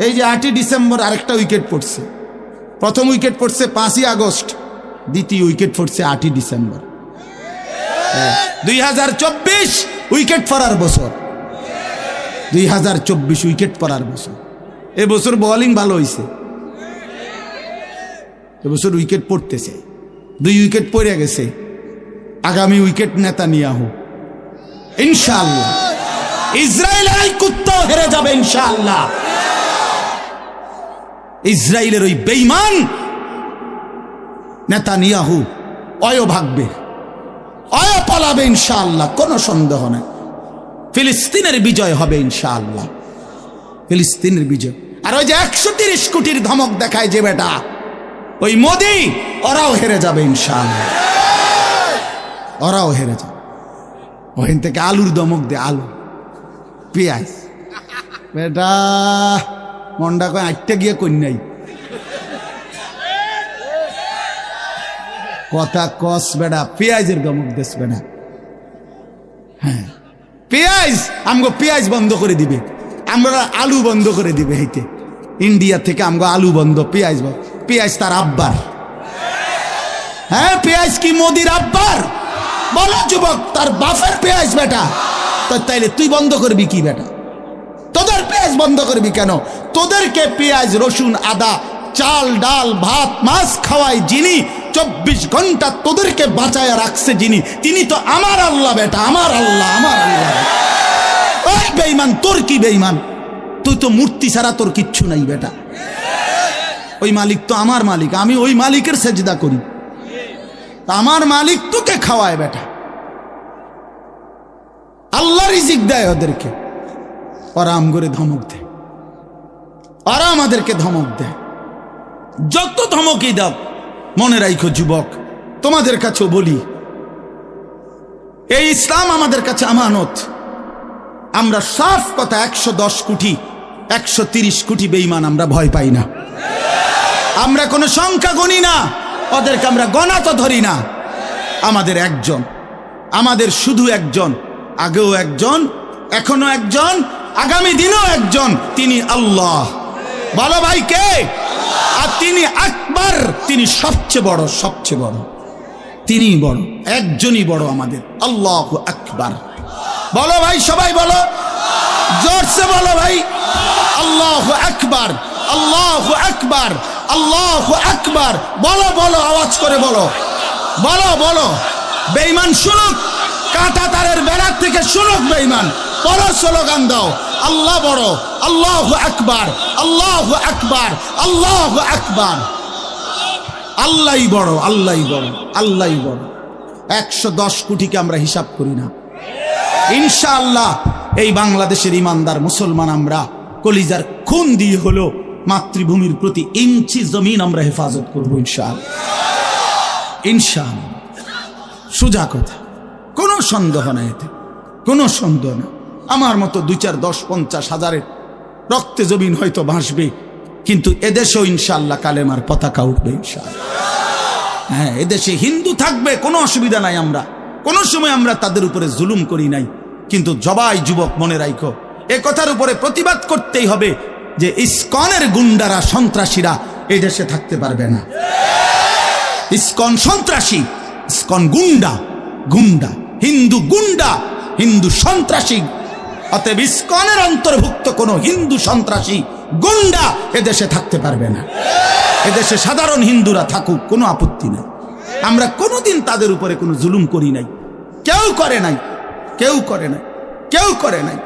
[SPEAKER 1] এই যে 8ই ডিসেম্বর আরেকটা উইকেট পড়ছে। প্রথম উইকেট পড়ছে 5ই আগস্ট, দ্বিতীয় উইকেট পড়ছে 8ই ডিসেম্বর। 2024 উইকেট পড়ার বছর, 2024 উইকেট পড়ার বছর। এবছর বোলিং ভালো হয়েছে, এবছর উইকেট পড়তেছে। 2 উইকেট পড়ে গেছে, আগামী উইকেট নেতানিয়াহু ইনশাআল্লাহ। ইসরায়েলের এই কুত্তাও হেরে যাবে ইনশাআল্লাহ। ইসরায়েলের ওই বেঈমান নেতানিয়াহু অয় ভাগবে, অয় পালাবে ইনশাআল্লাহ, কোনো সন্দেহ নেই। ফিলিস্তিনের বিজয় হবে ইনশাআল্লাহ, ফিলিস্তিনের বিজয়। আর ওই যে 130 কোটির ধমক দেখায় যে বেটা, ওই মোদি, ওরাও হেরে যাবে ইনশাআল্লাহ, ওরাও হেরে যাবে। ওখান থেকে আলুর ধমক দে, আলু, পেঁয়াজ। বেটা মন্ডা কয় 8টা গিয়ে কন্যাই কথা কস বেটা, পেঁয়াজের ধমক দেশ বেটা। হ্যাঁ, পেঁয়াজ, আমগো পেঁয়াজ বন্ধ করে দিবে, আমরা আলু বন্ধ করে দিবে। হইতে ইন্ডিয়া থেকে আমগো আলু বন্ধ, পেঁয়াজ বন্ধ। পেঁয়াজ তার আব্বার। হ্যাঁ, পেঁয়াজ কি মোদির আব্বার? বলো যুবক, তার বাপের পেঁয়াজ বেটা। তো তাইলে তুই বন্ধ করবি কি বেটা? তোদের পেঁয়াজ বন্ধ করবি কেন? তোদেরকে পেঁয়াজ, রসুন, আদা, চাল, ডাল, ভাত, মাছ খাওয়াই যিনি, 24 ঘন্টা তোদেরকে বাঁচায় রাখছে যিনি, তিনি তো আমার আল্লাহ বেটা, আমার আল্লাহ, আমার আল্লাহ। ওই বেঈমান, তোর কি বেঈমান? তুই তো মূর্তি ছাড়া তোর কিচ্ছু নাই বেটা। ওই মালিক তো আমার মালিক, আমি ওই মালিকের সেজদা করি। আমার মালিক তোকে খাওয়ায় বেটা, আল্লাহ রিজিক দেয় ওদেরকে। ওরা আম করে ধমক দেয়, ওরা আমাদেরকে ধমক দেয়। যত ধমকই দাও, মনে রাখো যুবক, তোমাদের কাছেও বলি, এই ইসলাম আমাদের কাছে আমানত। আমরা সাফ কথা, 110 কোটি 130 কোটি বেঈমান আমরা ভয় পাই না। আমরা কোনো সংখ্যা গণি না, ওদেরকে আমরা গণা তো ধরি না। আমাদের একজন, আমাদের শুধু একজন, আগেও একজন, এখনো একজন, আগামী দিনও একজন, তিনি আল্লাহ। বলো ভাই কে? আর তিনি আকবার, তিনি সবচেয়ে বড়, সবচেয়ে বড়, তিনি বড়, একজনই বড় আমাদের, আল্লাহু আকবার। বলো ভাই, সবাই বলো, জোরসে বলো ভাই, আল্লাহু আকবার, আল্লাহু আকবার, আল্লাহু আকবার। বলো বলো, আওয়াজ করে বলো, বলো বলো। বেঈমান শুনুক, কাঁটা তারের বেড়ার থেকে শুনুক বেঈমান। বড় স্লোগান দাও, আল্লাহ বড়, আল্লাহু আকবার, আল্লাহু আকবার, আল্লাহু আকবার। আল্লাহই বড়, আল্লাহই বড়, আল্লাহই বড়। 110 কোটিকে আমরা হিসাব করি না। ইনশাআল্লাহ এই বাংলাদেশের ইমানদার মুসলমান আমরা কলিজার খুন দিয়ে হলো মাতৃভূমির প্রতি ইঞ্চি জমিন আমরা হেফাজত করব ইনশাআল্লাহ, ইনশাআল্লাহ। সোজা কথা, কোনো সন্দেহ নাই, এতে কোনো সন্দেহ না। আমার মতো 2, 4, 10, 50 হাজারের রক্তে জমিন হয়তো ভাসবে, কিন্তু এদেশেও ইনশাআল্লাহ কালেমার পতাকা উঠবে ইনশাআল্লাহ। হ্যাঁ, এদেশে হিন্দু থাকবে, কোনো অসুবিধা নাই। আমরা কোনো সময় আমরা তাদের উপরে জুলুম করি নাই, কিন্তু জবাই যুবক মনে রাখো, এ কথার উপরে প্রতিবাদ করতেই হবে যে ইসকনের গুন্ডারা, সন্ত্রাসীরা এই দেশে থাকতে পারবে না। ইসকন সন্ত্রাসী, ইসকন গুন্ডা, গুন্ডা, হিন্দু গুন্ডা, হিন্দু সন্ত্রাসী। অতএব ইসকনের অন্তর্ভুক্ত কোন হিন্দু সন্ত্রাসী গুন্ডা এদেশে থাকতে পারবে না। এদেশে সাধারণ হিন্দুরা থাকুক, কোনো আপত্তি নাই। আমরা কোনোদিন তাদের উপরে কোনো জুলুম করি নাই, কেউ করে নাই, কেউ করে নাই, কেউ করে নাই।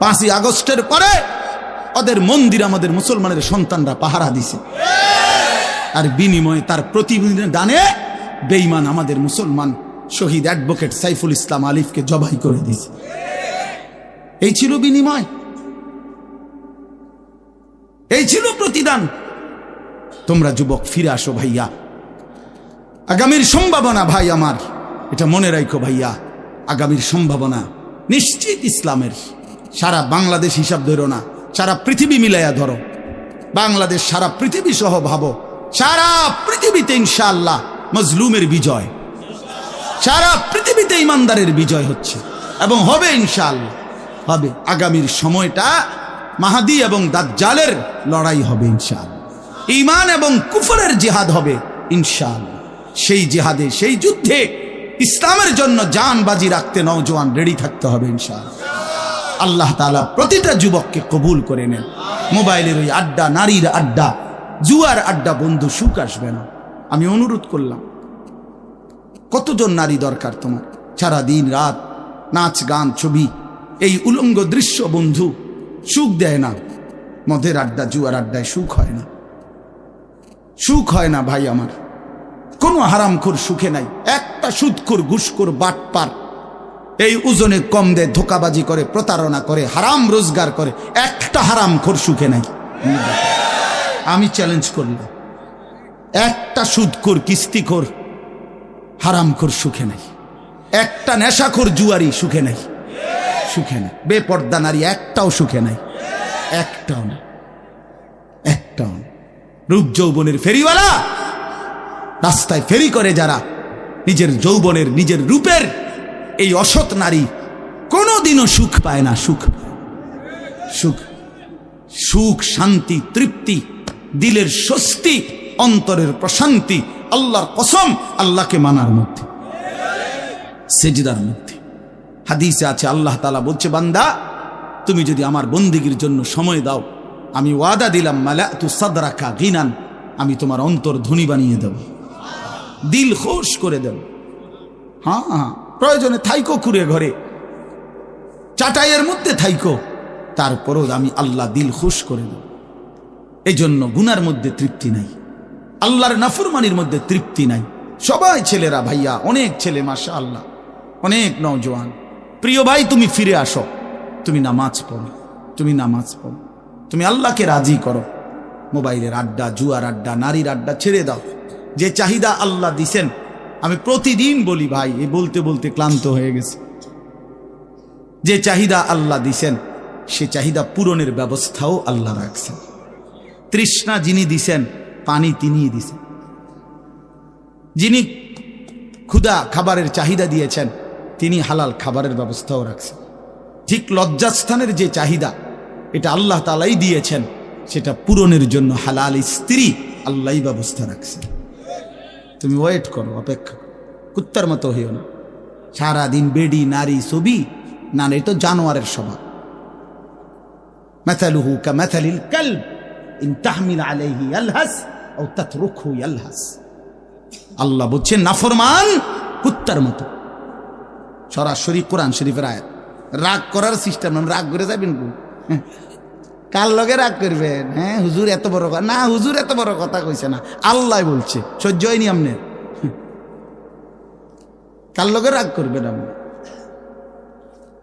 [SPEAKER 1] 5ই আগস্টের পরে ওদের মন্দির আমাদের মুসলমানের সন্তানরা পাহারা দিছে, আর বিনিময়ে তার প্রতিদানে বেঈমান আমাদের মুসলমান শহীদ অ্যাডভোকেট সাইফুল ইসলাম আলিফকে জবাই করে দিয়েছে। এই ছিল বিনিময়, এই ছিল প্রতিদান। তোমরা যুবক ফিরে আসো ভাইয়া, আগামীর সম্ভাবনা ভাই আমার, এটা মনে রাখো ভাইয়া, আগামীর সম্ভাবনা নিশ্চিত ইসলামের। সারা বাংলাদেশ হিসাব ধরো না, সারা পৃথিবী মিলাইয়া ধরো। বাংলাদেশ সারা পৃথিবী সহ ভাবো, সারা পৃথিবীতে ইনশাআল্লাহ মজলুমের বিজয়, সারা পৃথিবীতে ইমানদারের বিজয় হচ্ছে এবং হবে ইনশাআল্লাহ, হবে। আগামীর সময়টা মাহাদি এবং দাজ্জালের লড়াই হবে ইনশাআল্লাহ। ঈমান এবং কুফরের জিহাদ হবে ইনশাআল্লাহ। সেই জিহাদে, সেই যুদ্ধে ইসলামের জন্য জান বাজি রাখতে নওজোয়ান রেডি থাকতে হবে ইনশাআল্লাহ। আল্লাহ তাআলা প্রতিটা যুবককে কবুল করে নেন। মোবাইলের ওই আড্ডা, নারীর আড্ডা, জুয়ার আড্ডা বন্ধু, সুখ আসবে না। আমি অনুরোধ করলাম, কতজন নারী দরকার তোমার? সারা দিন রাত নাচ গান ছবি, এই উলঙ্গ দৃশ্য বন্ধু সুখ দেয় না। মদের আড্ডা, জুয়ার আড্ডায় সুখ হয় না, সুখ হয় না ভাই আমার। কোনো হারামখোর সুখে নাই। একটা সুদখোর, ঘুষখোর, বাটপার এই ওজনে কম দেয়, ধোকাবাজি করে, প্রতারণা করে, হারাম রোজগার করে, একটা হারামখোর সুখে নাই। আমি চ্যালেঞ্জ করলাম, একটা সুদখোর, কিস্তিখোর, হারামখোর সুখে নাই। একটা নেশাখোর জুয়ারি সুখে নাই, সুখে নাই। বেপর্দা নারী একটাও সুখে নাই, একটাও না, একটাও না। রূপ যৌবনের ফেরিওয়ালা, রাস্তায় ফেরি করে যারা, নিজের যৌবনের, নিজের রূপের এই অসৎ নারী কোনোদিনও সুখ পায় না। সুখ, সুখ, সুখ, শান্তি, তৃপ্তি, দিলের স্বস্তি, অন্তরের প্রশান্তি আল্লাহর কসম আল্লাহকে মানার মধ্যে, সেজদার মধ্যে। হাদিসে আছে আল্লাহ তাআলা বলছে, বান্দা তুমি যদি আমার বন্দেগীর জন্য সময় দাও, আমি ওয়াদা দিলাম, মালাতু সাদরাকা গিনান, আমি তোমার অন্তর ধনী বানিয়ে দেব, দিল খুশ করে দেব। হ্যাঁ হ্যাঁ, প্রয়োজনে থাইকো কুড়ে ঘরে, চাটাইয়ের মধ্যে থাইকো, তারপরও আমি আল্লাহ দিল খুশ করে দেব। এই জন্য গুনার মধ্যে তৃপ্তি নাই, আল্লাহর নাফরমানির মধ্যে তৃপ্তি নাই। সবাই ছেলেরা, ভাইয়া, অনেক ছেলে মাশাআল্লাহ, অনেক নওজোয়ান। প্রিয় ভাই, তুমি ফিরে আসো, তুমি নামাজ পড়ো, তুমি নামাজ পড়ো, তুমি আল্লাহকে রাজি করো। মোবাইলের আড্ডা, জুয়ার আড্ডা, নারীর আড্ডা ছেড়ে দাও। যে চাহিদা আল্লাহ দিছেন, আমি প্রতিদিন বলি ভাই, এই বলতে বলতে ক্লান্ত হয়ে গেছে। যে চাহিদা আল্লাহ দিছেন, সে চাহিদা পূরণের ব্যবস্থাও আল্লাহ রাখছেন। তৃষ্ণা যিনি দিছেন, পানি তিনিই দিছেন। যিনি ক্ষুধা, খাবারের চাহিদা দিয়েছেন, তিনি হালাল খাবারের ব্যবস্থাও রাখছেন। ঠিক লজ্জাস্থানের যে চাহিদা, এটা আল্লাহ তাআলাই দিয়েছেন, সেটা পূরণের জন্য হালাল স্ত্রী আল্লাহই ব্যবস্থা রাখছেন। তুমি ওয়েট করো, অপেক্ষা, কুত্তার মতো হইও না। সারাদিন বেডি, নারী, ছবি, না, এই তো জানোয়ারের স্বভাব। মাথালুহু কামাথালিল কালব ইন তাহমিল আলাইহি ইয়ালহাস আও তাতরুকহু ইয়ালহাস। আল্লাহ বলছেন নাফরমান কুত্তার মতো। সরাসরি কোরআন শরীফের আয়াত। রাগ করার সিস্টেম, রাগ করে যাবেন কার লগে রাগ করবেন? হ্যাঁ, হুজুর এত বড় কথা না, হুজুর এত বড় কথা কইছে না, আল্লাহ বলছে। সহ্য হয়নি আমনের? কার লগে রাগ করবেন আপনি?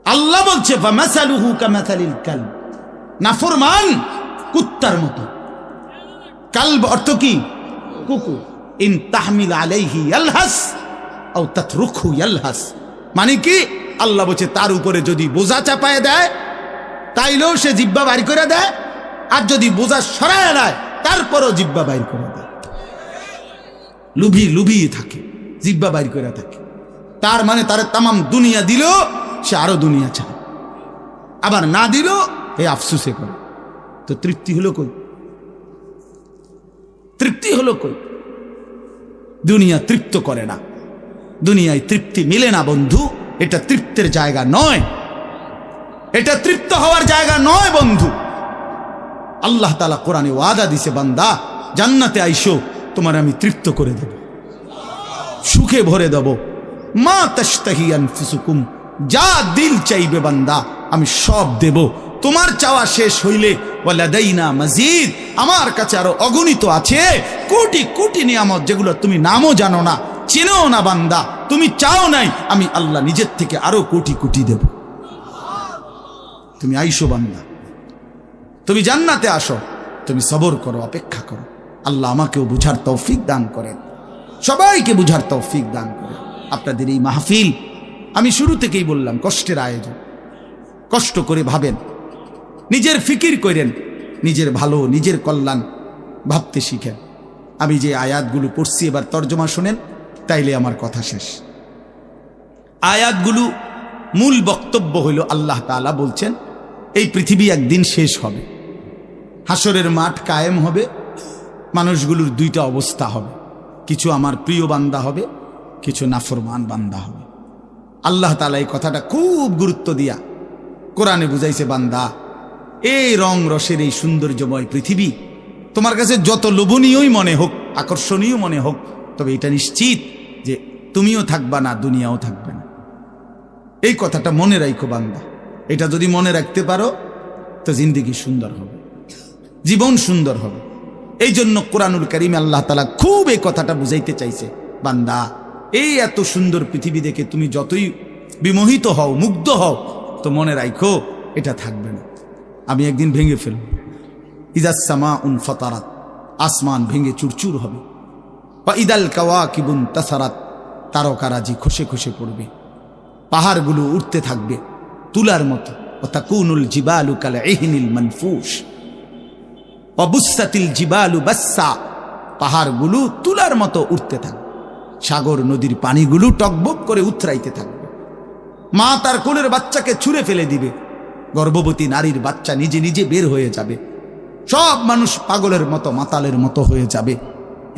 [SPEAKER 1] আল্লাহ বলছে ফামাসালুহু কামাসালিল কালব, নাফরমান কুত্তার মতো। কালব অর্থ কি? কুকুর। ইন তাহমিল আলাইহি ইয়ালহাস আও তাতরুকহু ইয়ালহাস, মানে কি? আল্লাহ বলছে তার উপরে যদি বোঝা চাপায় দেয়, তাইলেও সে জিহ্বা বাইর করে দেয়, আর যদি বোঝা সরায় দেয়, তারপরও জিহ্বা বাইর করে দেয়। লুভিয়ে থাকে, জিহ্বা বাইর করে থাকে। তার মানে তার তামাম দুনিয়া দিলেও সে আরো দুনিয়া চায়, আবার না দিলেও এই আফসুসে করে। তো তৃপ্তি হলো কই? তৃপ্তি হলো কই? দুনিয়া তৃপ্ত করে না, দুনিয়ায় তৃপ্তি মিলে না বন্ধু। এটা তৃপ্তের জায়গা নয়, এটা তৃপ্ত হওয়ার জায়গা নয় বন্ধু। আল্লাহ তাআলা কোরআনে ওয়াদা দিছে, বান্দা জান্নাতে আইসো, তোমার আমি তৃপ্ত করে দেব, সুখে ভরে দেব। মা তাশতাহি আনফুসুকুম, যা দিল চাইবে বান্দা আমি সব দেব। তোমার চাওয়া শেষ হইলে ওয়ালাদাইনা মাজিদ, আমার কাছে আরো অগণিত আছে কোটি কোটি নিয়ামত, যেগুলো তুমি নামও জানো না, চিনো না বান্দা। তুমি চাও নাই, আমি আল্লাহ নিজের থেকে আরো কোটি কোটি দেব। তুমি আইসো বান্দা, তুমি জান্নাতে আসো, তুমি সবর করো, অপেক্ষা করো। আল্লাহ আমাকেও বুঝার তৌফিক দান করেন, সবাইকে বুঝার তৌফিক দান করেন। আপনাদের এই মাহফিল, আমি শুরু থেকেই বললাম, কষ্টের আয়োজন। কষ্ট করে ভাবেন, নিজের ফিকির করেন, নিজের ভালো নিজের কল্যাণ ভাবতে শিখেন। আমি যে আয়াতগুলো পড়ছি এবার তর্জমা শুনেন, তাইলে আমার কথা শেষ। আয়াতগুলো মূল বক্তব্য হইল আল্লাহ তাআলা বলছেন এই পৃথিবী একদিন শেষ হবে, হাসরের মাঠ কায়েম হবে, মানুষগুলোর দুইটা অবস্থা হবে, কিছু আমার প্রিয় বান্দা হবে, কিছু নাফরমান বান্দা হবে। আল্লাহ তাআলা এই কথাটা খুব গুরুত্ব দিয়া কোরআনে বুঝাইছে, বান্দা এই রং রসের এই সৌন্দর্যময় পৃথিবী তোমার কাছে যত লোভনীয়ই মনে হোক, আকর্ষণীয় মনে হোক, তবে এটা নিশ্চিত যে তুমিও থাকবা না, দুনিয়াও থাকবে না। এই কথাটা মনে রাখো বান্দা, এটা যদি মনে রাখতে পারো তো জিন্দেগি সুন্দর হবে, জীবন সুন্দর হবে। এই জন্য কোরআনুল কারীমে আল্লাহ তাআলা খুব এই কথাটা বুঝাইতে চাইছে, বান্দা এই এত সুন্দর পৃথিবী দেখে তুমি যতই বিমোহিত হও, মুগ্ধ হও, তো মনে রাখো এটা থাকবে না, আমি একদিন ভেঙে ফেলব। ইযাস সামাউন ফাতারাত, আসমান ভেঙে চুরচুর হবে। ওয়া ইদাল কাওয়াকিবুন তাসারাত, তারকারাজি খসে খসে পড়বে, পাহাড়গুলো উঠতে থাকবে তুলার মতো। ওয়া তাকুনুল জিবালু কাল ইহনিল মানফুশ ওয়া বুসাতিল জিবালু বাসসা, পাহাড়গুলো তুলার মতো উঠতে থাকবে, সাগর নদীর পানিগুলো টকবক করে উথরাইতে থাকবে। মা তার কোলের বাচ্চাকে ছুঁড়ে ফেলে দিবে, গর্ভবতী নারীর বাচ্চা নিজে নিজে বের হয়ে যাবে, সব মানুষ পাগলের মতো মাতালের মতো হয়ে যাবে।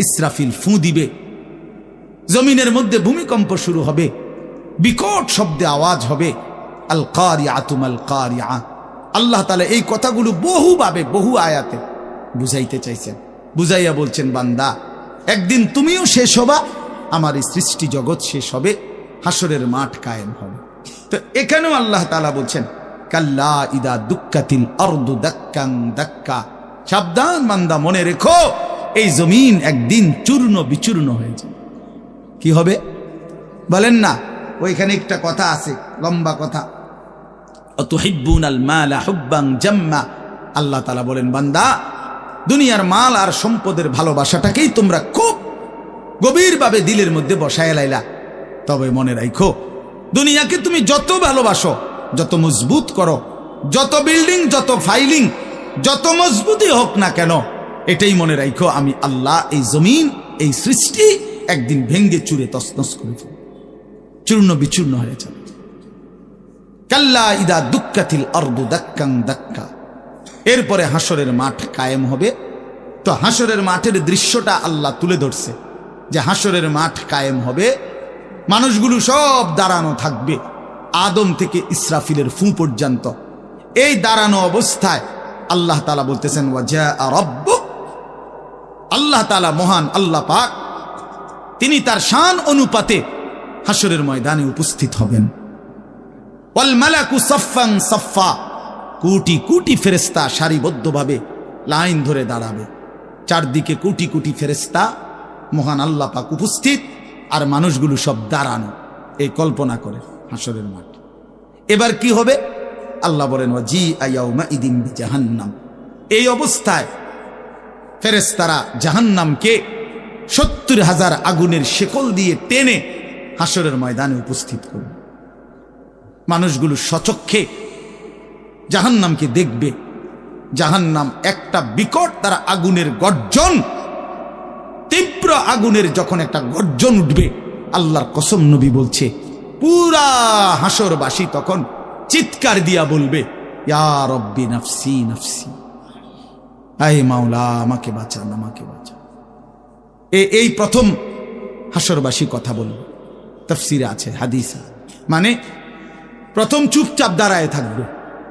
[SPEAKER 1] ইসরাফিল ফু দিবে, জমিনের মধ্যে ভূমিকম্প শুরু হবে, বিকট শব্দে আওয়াজ হবে। আল কারিআতু মাল কারিআ, আল্লাহ তাআলা এই কথাগুলো বহুভাবে বহু আয়াতে বুঝাইতে চাইছেন, বুঝাইয়া বলছেন, বান্দা একদিন তুমিও শেষ হবা, আমার এই সৃষ্টি জগৎ শেষ হবে, হাসরের মাঠ কায়েম হবে। তো এখানেও আল্লাহ তাআলা বলছেন, কাল্লা ইদা দুক্কাতিল আরদু দাক্কান দাক্কা, সাবধান বান্দা, মনে রেখো এই জমিন একদিন চূর্ণ বিচূর্ণ হয়ে যাবে। কি হবে বলেন না? ওইখানে একটা কথা আছে, লম্বা কথা, অতুহিব্বুনাল মালা হুব্বান জাম্মা। আল্লাহ তাআলা বলেন, বান্দা দুনিয়ার মাল আর সম্পদের ভালোবাসাটাকেই তোমরা খুব গভীরভাবে দিলের মধ্যে বসায় লাইলা। তবে মনে রাখো, দুনিয়াকে তুমি যত ভালোবাসো, যত মজবুত করো, যত বিল্ডিং, যত ফাইলিং, যত মজবুতই হোক না কেন, এটাই মনে রাখো আমি আল্লাহ এই জমিন, এই সৃষ্টি একদিন ভেঙ্গে চুরে তছনছ করে ফেলব, চূর্ণ বিচূর্ণ হয়ে যাবে। কাল্লা ইদা দুক্কাতিল আরদু দাক্কান দাক্কা। এরপরে হাসরের মাঠ কায়েম হবে। তো হাসরের মাঠের দৃশ্যটা আল্লাহ তুলে ধরছে যে হাসরের মাঠ কায়েম হবে, মানুষগুলো সব দাঁড়ানো থাকবে, আদম থেকে ইসরাফিলের ফু পর্যন্ত। এই দাঁড়ানো অবস্থায় আল্লাহ তাআলা বলতেছেন, ওয়াজা রাব্বুক, আল্লাহ তাআলা মহান আল্লাহ পাক, তিনি তার শান অনুপাতে হাসরের ময়দানে উপস্থিত হবেন। ওয়াল মালাকু সাফফান সাফফা, কোটি কোটি ফেরেশতা সারিবদ্ধভাবে লাইন ধরে দাঁড়াবে, চারদিকে কোটি কোটি ফেরেশতা, মহান আল্লাহ পাক উপস্থিত, আর মানুষগুলো সব দাঁড়ানো। এই কল্পনা করে হাসরের মাঠ। এবার কি হবে? আল্লাহ বলেন, ওয়াজিআ ইয়াউমাইদিন বিজাহান্নাম। এই অবস্থায় ফেরেশতারা জাহান্নামকে ৭০,০০০ আগুনের শেকল দিয়ে টেনে হাসরের ময়দানে উপস্থিত করবে। মানুষগুলো সচক্ষে জাহান্নামকে দেখবে। জাহান্নাম একটা বিকট তারা আগুনের গর্জন, তীব্র আগুনের যখন একটা গর্জন উঠবে, আল্লাহর কসম নবী বলছে, পুরা হাসরবাসী তখন চিৎকার দিয়া বলবে, ইয়া রব্বি নাফসি নাফসি, আয় মাওলা আমাকে বাঁচান, আমাকে বাঁচান। এই প্রথম হাসরবাসী কথা বলবে। তাফসিরে আছে, হাদিসে, মানে প্রথম চুপচাপ দাঁড়ায় থাকবে,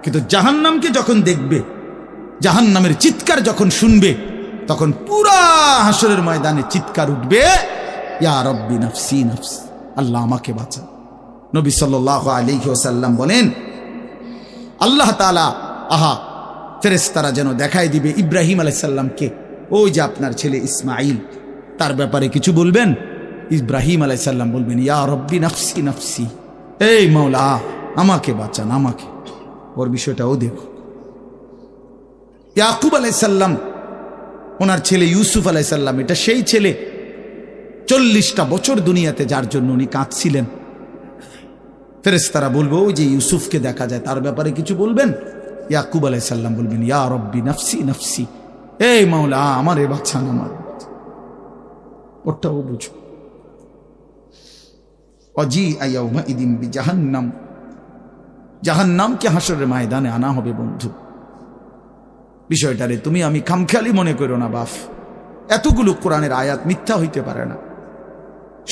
[SPEAKER 1] কিন্তু জাহান্নামকে যখন দেখবে, জাহান্নামের চিৎকার যখন শুনবে, তখন পুরা হাসরের ময়দানে চিৎকার উঠবে, ইয়া রব্বি নাফসি নাফসি, আল্লাহ আমাকে বাঁচান। নবী সাল্লাল্লাহু আলাইহি ওয়াসাল্লাম বলেন, আল্লাহ তাআলা ফেরেশতারা যেন দেখায় দিবে ইব্রাহিম আলাইহিস সালামকে, ওই যে আপনার ছেলে ইসমাঈল, তার ব্যাপারে কিছু বলবেন। ইব্রাহিম আলাইহিস সালাম বলবেন, ইয়া রব্বি নাফসি নাফসি, এই মাওলা আমাকে বাঁচান, আমাকে। ওর বিষয়টাও দেখো। ইয়াকুব আলাইহিস সালাম, ওনার ছেলে ইউসুফ আলাইহিস সালাম, এটা সেই ছেলে 40টা বছর দুনিয়াতে যার জন্য উনি কাঁদছিলেন। ফেরেশতারা বলবো ওই যে ইউসুফকে দেখা যায় তার ব্যাপারে কিছু বলবেন? ইয়াকুব আলাইহিস সালাম বলবেন, ইয়া রব্বি নাফসি নাফসি, এই মাওলা আমারে বাঁচান, আমার ওটাও বুঝো। অজি আয়াউমা ইদিন বি জাহান্নাম, জাহান্নামকে হাসরের ময়দানে আনা হবে বন্ধু। বিষয়টারে তুমি আমি খামখেয়ালি মনে করো না বাপ, এতগুলো কোরআনের আয়াত মিথ্যা হইতে পারে না।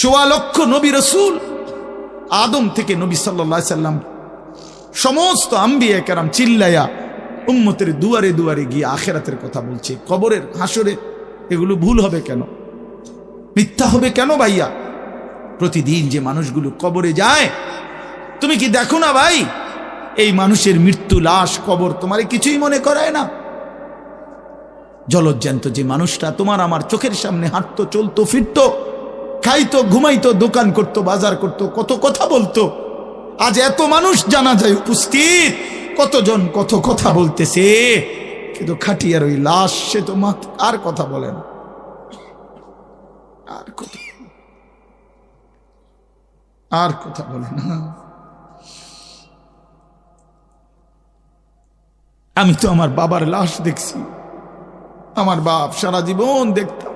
[SPEAKER 1] ১৬ লক্ষ নবী রাসূল, আদম থেকে নবী সাল্লাল্লাহু আলাইহি সাল্লাম সমস্ত আম্বিয়া কেরাম চিল্লায়া উম্মতের দুয়ারে দুয়ারে গিয়ে আখিরাতের কথা বলছে, কবরের হাসরে। এগুলো ভুল হবে কেন, মিথ্যা হবে কেন ভাইয়া? প্রতিদিন যে মানুষগুলো কবরে যায়, তুমি কি দেখো না ভাই, এই মানুষের মৃত্যু, লাশ, কবর তোমারে কিছুই মনে করায় না? জলজ্জান্ত যে মানুষটা তোমার আমার চোখের সামনে হাঁটতো, চলতো, ফিরতো, খাইতো, ঘুমাইতো, দোকান করতো, বাজার করতো, কত কথা বলতো, আজ এত মানুষ জানাজায় উপস্থিত, কতজন কত কথা বলতেছে, কিন্তু খাটিয়ার ওই লাশ, সে তো আর কথা বলে না, আর কথা বলে না। আমি তো আমার বাবার লাশ দেখছি, আমার বাপ সারা জীবন দেখতাম,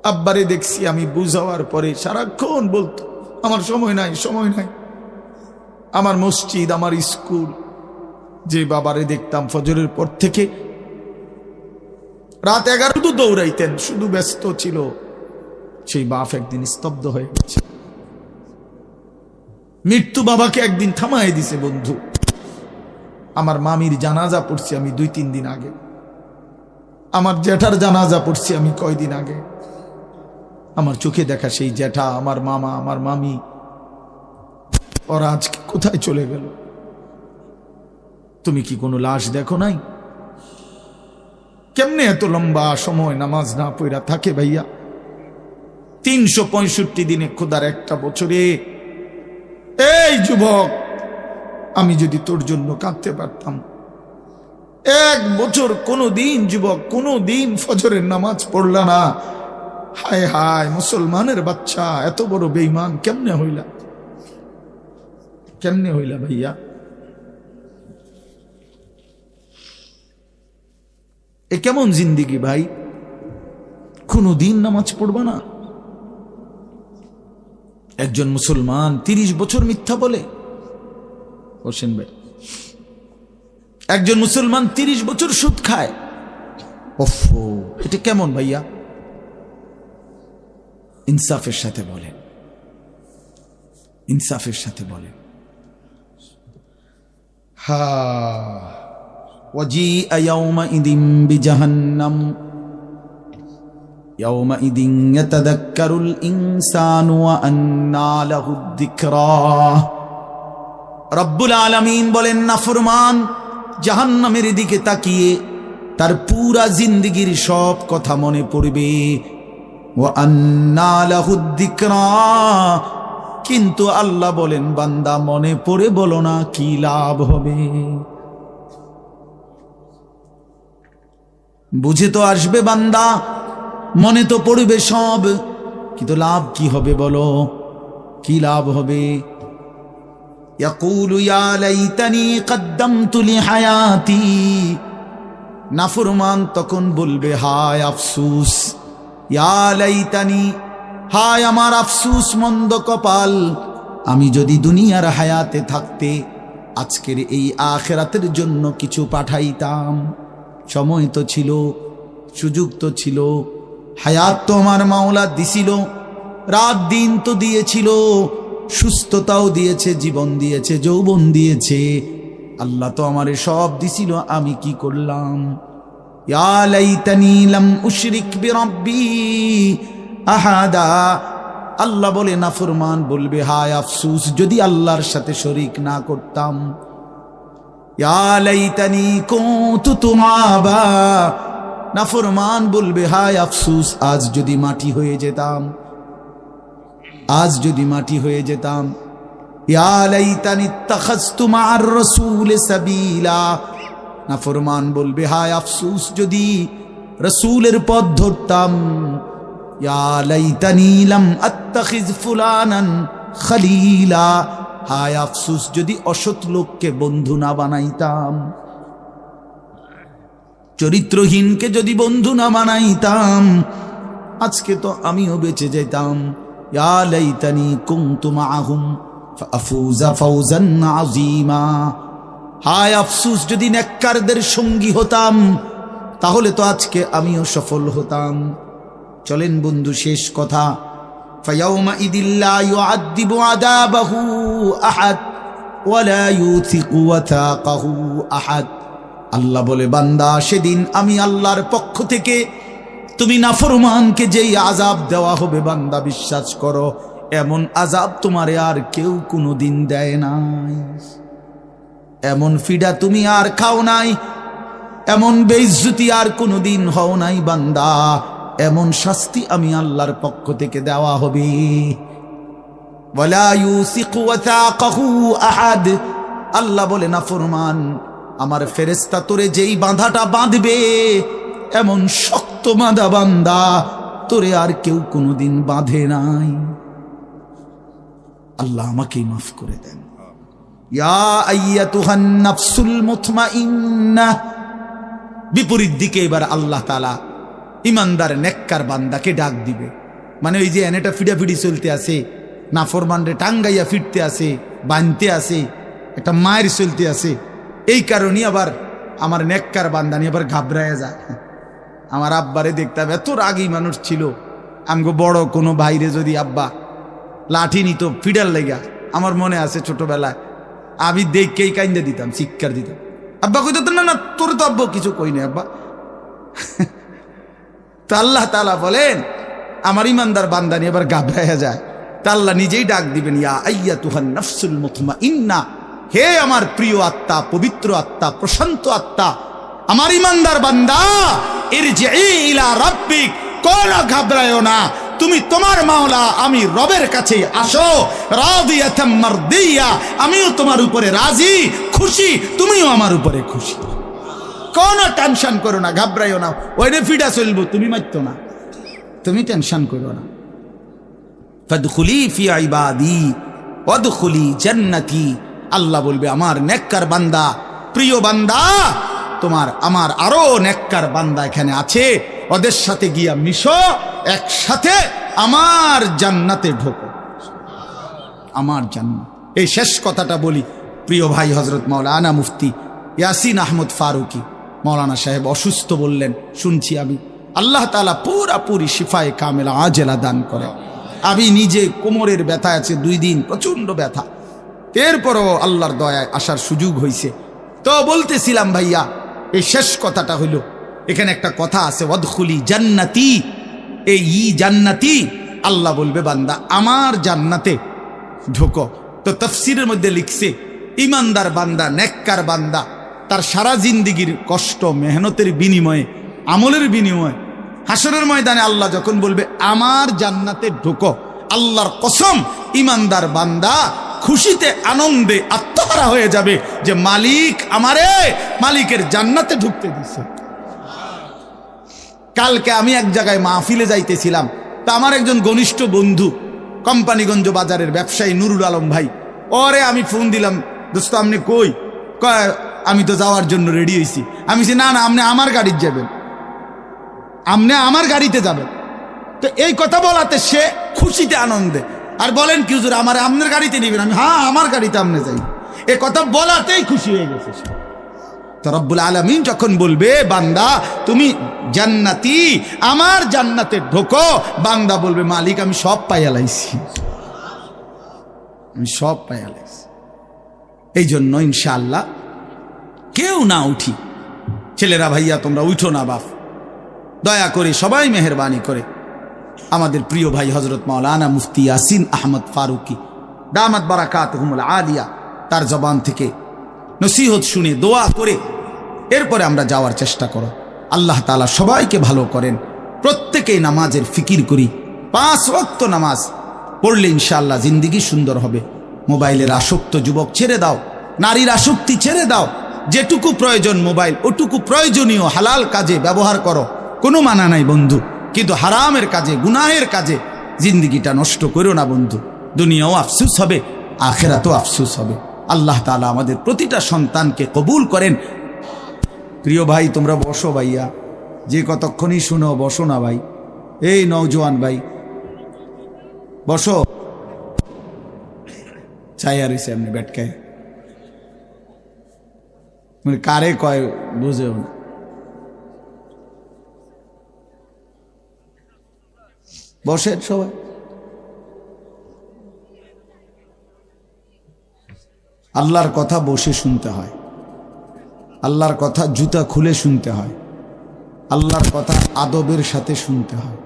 [SPEAKER 1] আব্বারে দেখছি আমি বুঝাওয়ার পরে সারাক্ষণ বলতো আমার সময় নাই, সময় নাই। আমার মসজিদ, আমার স্কুল, যে বাবারে দেখতাম ফজরের পর থেকে রাত 11 তো দৌড়াইতেন, শুধু ব্যস্ত ছিল, সেই বাপ একদিন স্তব্ধ হয়ে গেছে। মৃত্যু বাবাকে একদিন থামায় দিছে বন্ধু। আমার মামির জানাজা পড়ছি আমি 2-3 দিন আগে, আমার জ্যাঠার জানাজা পড়ছি আমি কয়দিন আগে। আমার চোখে দেখা সেই জ্যাঠা, আমার মামা, আমার মামি, ওরা আজকে কোথায় চলে গেল? তুমি কি কোনো লাশ দেখো নাই? কেমনে এত লম্বা সময় নামাজ না পড়া থাকে ভাইয়া? 365 দিনে, খোদার একটা বছরে। এই যুবক, আমি যদি তোর জন্য কাঁদতে পারতাম, 1 বছর কোনো দিন যুবক, কোনো দিন ফজরের নামাজ পড়লা না, হায় হায় মুসলমানের বাচ্চা, এত বড় বেঈমান কেমনে হইলা, কেমনে হইলা ভাইয়া? এ কেমন জিন্দিগি ভাই? কোনো দিন নামাজ পড়বা না? একজন মুসলমান 30 বছর মিথ্যা বলে? হোসেন ভাই, একজন মুসলমান 30 বছর সুদ খায়? ওফো, এটা কেমন ভাইয়া? ইনসাফের সাথে বলেন, ইনসাফের সাথে বলেন। হা ওয়াজিআ ইয়াওমাইদিন বিজাহান্নাম ইয়াওমাইদিন ইয়াতাযাক্কারুল ইনসানু ওয়া আন্না লাহুদ যিকরা। রব্বুল আলামিন বলেন, নাফরমান জাহান্নামের দিকে তাকিয়ে তার পুরা জিন্দেগীর সব কথা মনে পড়বে। ওয়া আন্না লাহুদ যিকরা, কিন্তু আল্লাহ বলেন, বান্দা মনে পড়ে বলো না, কি লাভ হবে? বুঝে তো আসবে বান্দা, মনে তো পড়বে সব, কিন্তু লাভ কি হবে বলো? কি লাভ হবে? ইয়াকুলু ইয়া লাইতানি কদ্দামতু লিহায়াতি, নাফরমান তখন বলবে, হায় আফসুস, ইয়া লাইতানি, হায় আমার আফসুস, মন্দ কপাল, আমি যদি দুনিয়ার হায়াতে থাকতে আজকের এই আখিরাতের জন্য কিছু পাঠাইতাম। সময় তো ছিল, সুযোগ তো ছিল, হায়াত তো আমার মাওলা দিছিল, রাত দিন তো দিয়েছিল, সুস্থতাও দিয়েছে, জীবন দিয়েছে, যৌবন দিয়েছে, আল্লাহ তো আমারে সব দিছিল, আমি কি করলাম? ইয়া লাইতানি লাম উশরিক বিরাব্বি আহাদা, আল্লাহ বলে, নাফরমান বলবে, হায় আফসুস, যদি আল্লাহর সাথে শরীক না করতাম। ইয়া লাইতানি কুনতু তুরাবা, নাফরমান বলবে, হায় আফসুস, আজ যদি মাটি হয়ে যেতাম, আজ যদি মাটি হয়ে যেতাম। ইয়া লাইতানি ইত্তাখাযতু মা'আর রাসূল সাবিলা, নাফরমান বলবে, হায় আফসুস, যদি রাসূলের পথ ধরতাম। ইয়া লাইতানি লাম আত্তাখিজ ফুলানান খলিলা। হায় আফসুস যদি অসৎ লোককে বন্ধু না বানাইতাম, চরিত্রহীনকে যদি বন্ধু না বানাইতাম, আজকে তো আমিও বেঁচে যেতাম। ইয়া লাইতানি কুনতু মাআহুম ফাফুজা ফাওজান আযীমা। হায় আফসুস যদি নেককারদের সঙ্গী হতাম, তাহলে তো আজকে আমিও সফল হতাম। চলেন বন্ধু, শেষ কথা, ফায়াউমা ইদিল্লা ইউআযযিবু আযাবাহু আহাদ ওয়ালা ইউথিকু ওয়াথাকাহু আহাদ। আল্লাহ বলে, বান্দা সেদিন আমি আল্লাহর পক্ষ থেকে তুমি নাফরমানকে যেই আযাব দেওয়া হবে, বান্দা বিশ্বাস করো এমন আযাব তোমারে আর কেউ কোনোদিন দেয় নাই। এমন ফিডা তুমি আর খাও নাই, এমন বেইজ্জতি আর কোনোদিন হও নাই বান্দা। এমন শাস্তি আমি আল্লাহর পক্ষ থেকে দেওয়া হবে। ওয়ালা ইউসিকু ওয়াথাকাহু আহাদ। আল্লাহ বলে, নাফরমান আমার ফেরেশতা তোরে যেই বাঁধাটা বাঁধবে, এমন শক্ত বাঁধা বান্দা তোরে আর কেউ কোনোদিন বাঁধে নাই। আল্লাহ আমাকেই মাফ করে দেন। ইয়া আইয়াতুহান নাফসুল মুতমাইন্নাহ। বিপরীত দিকে এবার আল্লাহ তাআলা ইমানদার নেককার বান্দাকে ডাক দিবে। মানে ওই যে এনেটা ফিডাফিডি চলতে আছে, নাফরমানরে টাঙ্গাইয়া ফিরতে আছে, বানতে আছে, একটা মায়ের চলতে আছে, এই কারণে আবার আমার নেককার বান্দা নিয়ে আবার ঘাবড়ায়া যায়। আমার আব্বারে দেখতাম, এত রাগী মানুষ ছিল। আমগো বড় কোনো ভাইরে যদি আব্বা লাঠি নিত ফিডার লেগা, আমার মনে আছে ছোটবেলায় আমি দেখকেই কাইন্দে দিতাম, চিৎকার দিতাম। আব্বা কইতো, না না তোর তো আব্বা কিছু কই না আব্বা। তা আল্লাহ তাআলা বলেন, আমার ইমানদার বান্দা নিয়ে এবার ঘাবড়ায়া যায়। তা আল্লাহ নিজেই ডাক দিবেন, ইয়া আইয়াতুহান নাফসুল মুতমাইন্না। হে আমার প্রিয় আত্মা, পবিত্র আত্মা, প্রশান্ত আত্মা, আমার ইমানদার বান্দা, ইরজিই ইলা রাব্বিক, কোনো ঘাবড়ায়ো না, তুমি তোমার মাওলা আমি রবের কাছে আসো। রাদিয়াতাম মারদিয়া, আমিও তোমার উপরে রাজি, খুশি, তুমিও আমার উপরে খুশি। কোনো টেনশন করো না, ঘাবড়াইও না। ওইরে ফিডা চলবো, তুমি মারতো না, তুমি টেনশন করো না। ফাদখুলি ফি ইবাদি ওয়াদখুলি জান্নাতি। আল্লাহ বলবে, আমার নেককার বান্দা, প্রিয় বান্দা, তোমার আমার আরো নেককার বান্দা এখানে আছে, ওদের সাথে গিয়া মিশো, একসাথে আমার জান্নাতে ঢোকো। আমার জান্নাত। এই শেষ কথাটা বলি, প্রিয় ভাই হযরত মাওলানা মুফতি ইয়াসিন আহমদ ফারুকি মাওলানা সাহেব অসুস্থ বললেন, শুনছি আমি। আল্লাহ তাআলা পুরাপুরি শিফায়ে কামেলা আজেলা দান করে। আমি নিজে কোমরের ব্যথা আছে, 2 দিন প্রচন্ড ব্যথা, এরপরও আল্লাহর দয়ায় আসার সুযোগ হয়েছে। তো বলতেছিলাম ভাইয়া, এই শেষ কথাটা হইল, এখানে একটা কথা আছে, ওয়াদখুলি জান্নাতি। এই জান্নাতি, আল্লাহ বলবে বান্দা আমার জান্নাতে ঢোকো। তো তাফসীরের মধ্যে লিখছে, ইমানদার বান্দা, নেককার বান্দা, তার সারা জিন্দেগির কষ্ট মেহনতের বিনিময়ে, আমলের বিনিময়ে হাসরের ময়দানে আল্লাহ যখন বলবে আমার জান্নাতে ঢোকো, আল্লাহর কসম ইমানদার বান্দা খুশিতে আনন্দে আত্মহারা হয়ে যাবে যে মালিক আমারে মালিকের জান্নাতে ঢুকতে দিছে। কালকে আমি এক জায়গায় মাহফিলে যাইতেছিলাম, তা আমার একজন ঘনিষ্ঠ বন্ধু, কোম্পানিগঞ্জ বাজারের ব্যবসায়ী নুরুল আলম ভাই, ওরে আমি ফোন দিলাম, দোস্ত আপনি কই? কয় আমি তো যাওয়ার জন্য রেডি হয়েছি। আমি বলছি, না না, আপনি আমার গাড়িতে যাবেন, আপনি আমার গাড়িতে যাবেন। তো এই কথা বলাতে সে খুশিতে আনন্দে, আর বলেন কি হুজুর আমার আপনার গাড়িতে নেবেন? আমি, হ্যাঁ আমার গাড়িতে আপনি যাই। এ কথা বলাতেই খুশি হয়ে গেছে সে। তো রব্বুল আলামিন যখন বলবে বান্দা তুমি জান্নাতি, আমার জান্নাতে ঢোকো, বান্দা বলবে মালিক আমি সব পাইয়া লাইছি, আমি সব পাইয়া লাইছি। এই জন্য ইনশাআল্লাহ কেউ না উঠি, ছেলেরা ভাইয়া তোমরা উঠো না বাপ, দয়া করে সবাই মেহেরবানি করে আমাদের প্রিয় ভাই হযরত মাওলানা মুফতি ইয়াসিন আহমদ ফারুকি দামাত বারাকাতুহুমুল আলিয়া, তার জবান থেকে নসিহত শুনে দোয়া করে এরপরে আমরা যাওয়ার চেষ্টা করো। আল্লাহ তাআলা সবাইকে ভালো করেন। প্রত্যেকেই নামাজের ফিকির করি, 5 ওয়াক্ত নামাজ পড়লে ইনশাআল্লাহ জিন্দেগি সুন্দর হবে। মোবাইলের আসক্ত যুবক ছেড়ে দাও, নারীর আসক্তি ছেড়ে দাও, যেটুকু প্রয়োজন মোবাইল ওটুকু প্রয়োজনীয় হালাল কাজে ব্যবহার করো, কোনো মানা নাই বন্ধু, কিন্তু হারামের কাজে গুনাহের কাজে জিন্দেগিটা নষ্ট করো না বন্ধু। দুনিয়াও আফসোস হবে, আখিরাতও আফসোস হবে। আল্লাহ তাআলা আমাদের প্রতিটা সন্তানকে কবুল করেন। প্রিয় ভাই, তোমরা বসো ভাইয়া, যে কতক্ষণই শুনো বসো না ভাই। এই নওজোয়ান ভাই বসো, চাই আর এসে এমনি ব্যাটকায় মানে কারে কয় বুঝেও না। বসেন সবাই। আল্লাহর কথা বসে শুনতে হয়, আল্লাহর কথা জুতা খুলে শুনতে হয়, আল্লাহর কথা আদবের সাথে শুনতে হয়,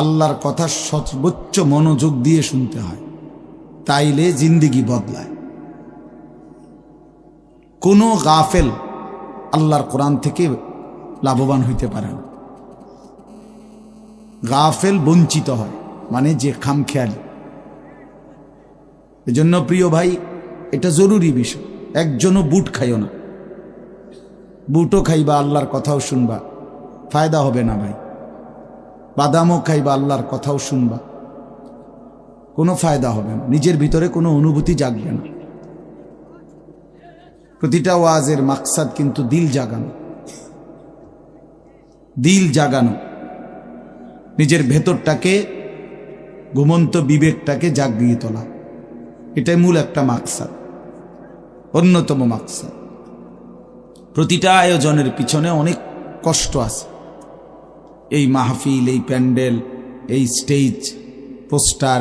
[SPEAKER 1] আল্লাহর কথা সর্বোচ্চ মনোযোগ দিয়ে শুনতে হয়, তাইলে জিন্দেগি বদলায়। কোনো গাফেল আল্লাহর কোরআন থেকে লাভবান হইতে পারে না। গাফেল বঞ্চিত হয়, মানে যে খামখেয়ালি। এজন্য প্রিয় ভাই, এটা জরুরি বিষয়। একজনও বুট খাইও না, বুটও খাইবা আল্লাহর কথাও শুনবা, ফায়দা হবে না ভাই। বাদামও খাইবা আল্লাহর কথাও শুনবা, কোনো ফায়দা হবে না, নিজের ভিতরে কোনো অনুভূতি জাগবে না। প্রতিটা ওয়াজের মাকসাদ কিন্তু দিল জাগানো, দিল জাগানো, নিজের ভেতরটাকে, ঘুমন্ত বিবেকটাকে জাগিয়ে তোলা। এটাই মূল একটা মাকসাদ, অন্যতম মাকসাদ। প্রতিটা আয়োজনের পিছনে অনেক কষ্ট আছে। এই মাহফিল, এই প্যান্ডেল, এই স্টেজ, পোস্টার,